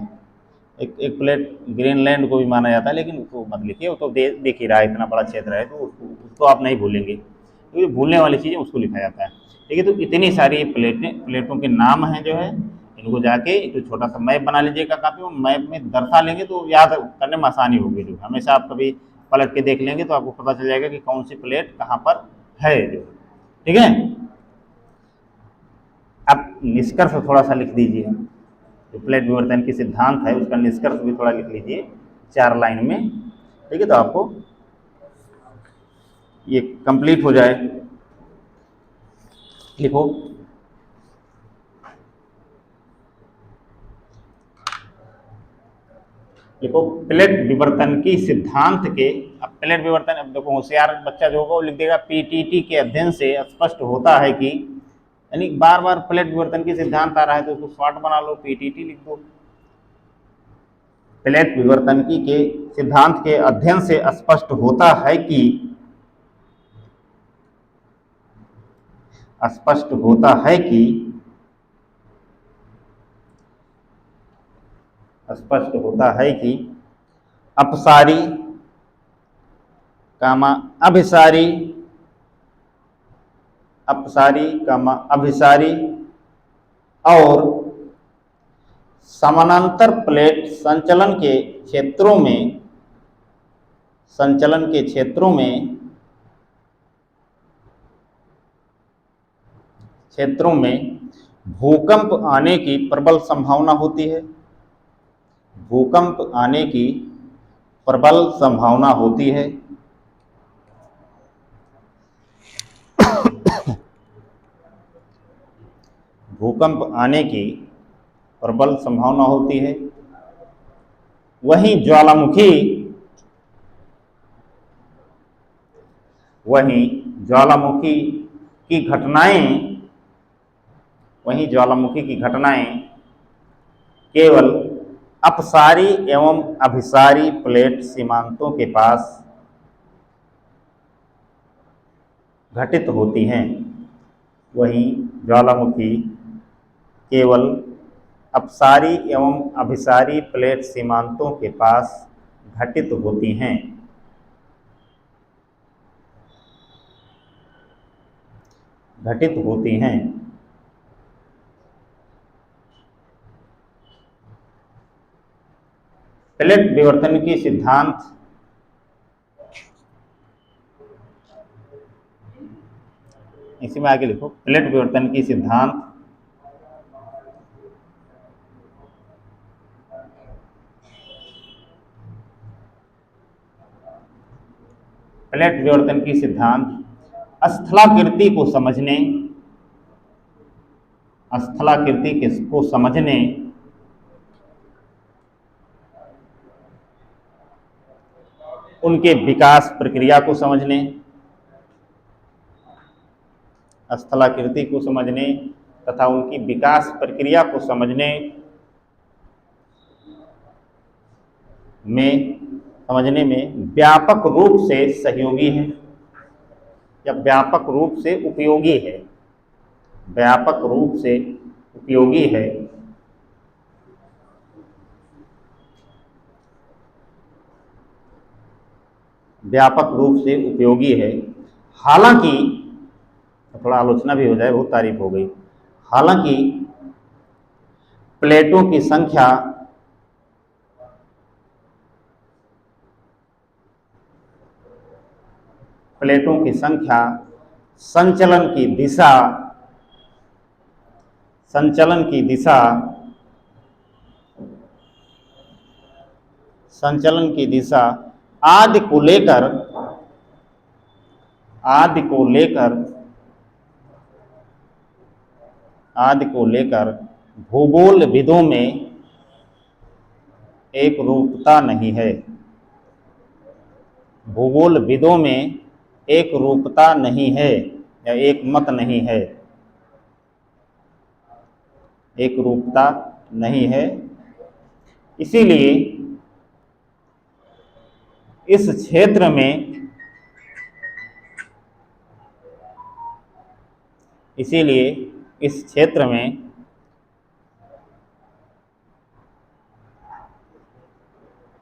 एक एक प्लेट ग्रीनलैंड को भी माना जाता है, लेकिन उसको मत लिखिए, वो तो देख ही रहा है, इतना बड़ा क्षेत्र है, तो उसको आप नहीं भूलेंगे, क्योंकि तो भूलने वाली चीज़ें उसको लिखा जाता है, ठीक है। तो इतनी सारी प्लेटों के नाम हैं जो है, इनको जाके एक छोटा सा मैप बना लीजिएगा कापी में, मैप में दर्शा लेंगे तो याद करने में आसानी होगी। जो हमेशा आप कभी पलट के देख लेंगे तो आपको पता चल जाएगा कि कौन सी प्लेट कहाँ पर है जो, ठीक है। आप निष्कर्ष थोड़ा सा लिख दीजिए, जो प्लेट विवर्तन की सिद्धांत है उसका निष्कर्ष भी थोड़ा लिख लीजिए 4 लाइन में, ठीक है, तो आपको ये कंप्लीट हो जाए। लिखो लिखो प्लेट विवर्तन की सिद्धांत के, अब प्लेट विवर्तन, अब देखो होशियार बच्चा जो होगा वो लिख देगा पीटीटी के अध्ययन से स्पष्ट होता है कि, यानी बार बार प्लेट विवर्तन की सिद्धांत आ रहा है तो उसको शॉर्ट बना लो, पीटीटी लिख दो। प्लेट विवर्तन की के सिद्धांत के अध्ययन से स्पष्ट होता है कि, स्पष्ट होता है कि, स्पष्ट होता है कि अपसारी कामा अभिसारी, अपसारी कामा अभिसारी और समानांतर प्लेट संचलन के क्षेत्रों में, संचलन के क्षेत्रों में, क्षेत्रों में भूकंप आने की प्रबल संभावना होती है, भूकंप आने की प्रबल संभावना होती है। भूकंप आने की प्रबल संभावना होती है। वहीं ज्वालामुखी, वहीं ज्वालामुखी की घटनाएं, वहीं ज्वालामुखी की घटनाएं केवल अपसारी एवं अभिसारी प्लेट सीमांतों के पास घटित होती हैं। वहीं ज्वालामुखी केवल अपसारी एवं अभिसारी प्लेट सीमांतों के पास घटित होती हैं। घटित होती हैं। प्लेट विवर्तन की सिद्धांत इसी में आगे लिखो, प्लेट विवर्तन की सिद्धांत प्लेट विवर्तन की सिद्धांत स्थलाकृति को समझने को समझने उनके विकास प्रक्रिया को समझने, स्थलाकृति को समझने तथा उनकी विकास प्रक्रिया को समझने में व्यापक रूप से सहयोगी है या व्यापक रूप से उपयोगी है। व्यापक रूप से उपयोगी है। व्यापक रूप से उपयोगी है। हालांकि, थोड़ा आलोचना भी हो जाए, बहुत तारीफ हो गई। हालांकि प्लेटों की संख्या संचलन की दिशा आदि को लेकर भूगोलविदों में एक रूपता नहीं है। भूगोलविदों में एक रूपता नहीं है या एक मत नहीं है। एक रूपता नहीं है। इसीलिए इस क्षेत्र में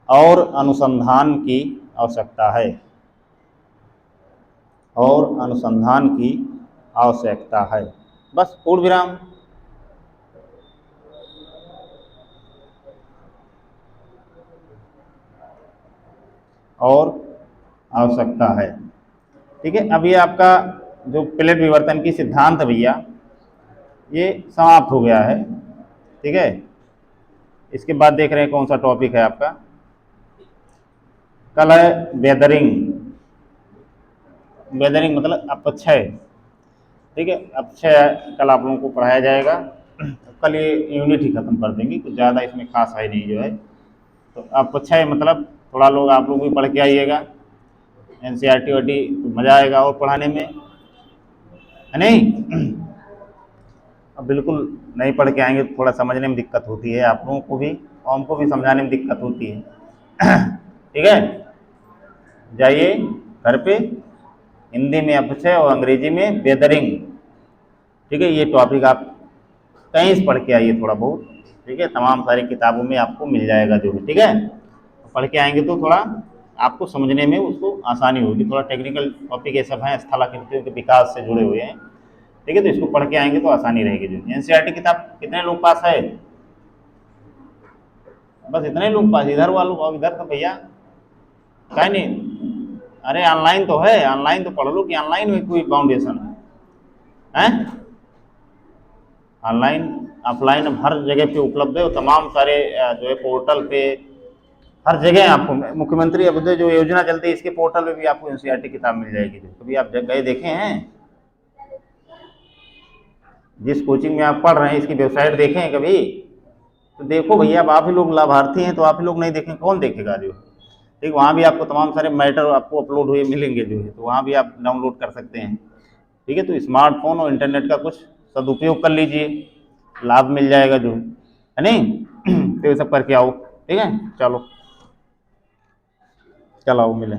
और अनुसंधान की आवश्यकता है। बस पूर्ण विराम। और आवश्यकता है। ठीक है, अब ये आपका जो प्लेट विवर्तन की सिद्धांत है भैया, ये समाप्त हो गया है। ठीक है, इसके बाद देख रहे हैं कौन सा टॉपिक है आपका। कल है वेदरिंग मतलब अपक्षय। ठीक है, अपक्षय कल आप लोगों को पढ़ाया जाएगा। कल ये यूनिट ही खत्म कर देंगे, कुछ ज़्यादा इसमें खास है नहीं जो है। तो अपक्षय मतलब थोड़ा लोग आप लोग भी पढ़ के आइएगा। NCERT वाटी तो मज़ा आएगा और पढ़ाने में, है नहीं। अब बिल्कुल नहीं पढ़ के आएंगे तो थोड़ा समझने में दिक्कत होती है आप लोगों को भी, और हमको भी समझाने में दिक्कत होती है। ठीक है, जाइए घर पे, हिंदी में अपक्षय और अंग्रेजी में वेदरिंग। ठीक है, ये टॉपिक आप कहीं से पढ़ के आइए थोड़ा बहुत। ठीक है, तमाम सारी किताबों में आपको मिल जाएगा जो है। ठीक है, पढ़ के आएंगे तो थोड़ा आपको समझने में उसको आसानी होगी। थोड़ा टेक्निकल टॉपिक ये सब हैं, स्थलाकृतियों के विकास से जुड़े हुए हैं। ठीक है, तो इसको पढ़ के आएंगे तो आसानी रहेगी। जो NCERT किताब कितने लोग पास है? बस इतने लोग पास? इधर वालों और इधर तो भैया कहीं नहीं। अरे ऑनलाइन तो है, ऑनलाइन तो पढ़ लो कि ऑनलाइन में कोई फाउंडेशन है? ऑनलाइन ऑफलाइन हर जगह पे उपलब्ध है। और तमाम सारे जो है पोर्टल पे हर जगह आपको मुख्यमंत्री अभ्युदय जो योजना चलती है, इसके पोर्टल पे भी आपको NCERT किताब मिल जाएगी। जो कभी आप गए देखे हैं? जिस कोचिंग में आप पढ़ रहे हैं इसकी वेबसाइट देखें हैं कभी? तो देखो भैया, अब आप ही लोग लाभार्थी हैं तो आप ही लोग नहीं देखें, कौन देखेगा? जो ठीक, वहाँ भी आपको तमाम सारे मैटर आपको अपलोड हुए मिलेंगे जो है, तो वहाँ भी आप डाउनलोड कर सकते हैं। ठीक है, तो स्मार्टफोन और इंटरनेट का कुछ सदुपयोग कर लीजिए, लाभ मिल जाएगा जो है नहीं। तो ये सब करके आओ। ठीक है, चलो चलो आओ मिलें।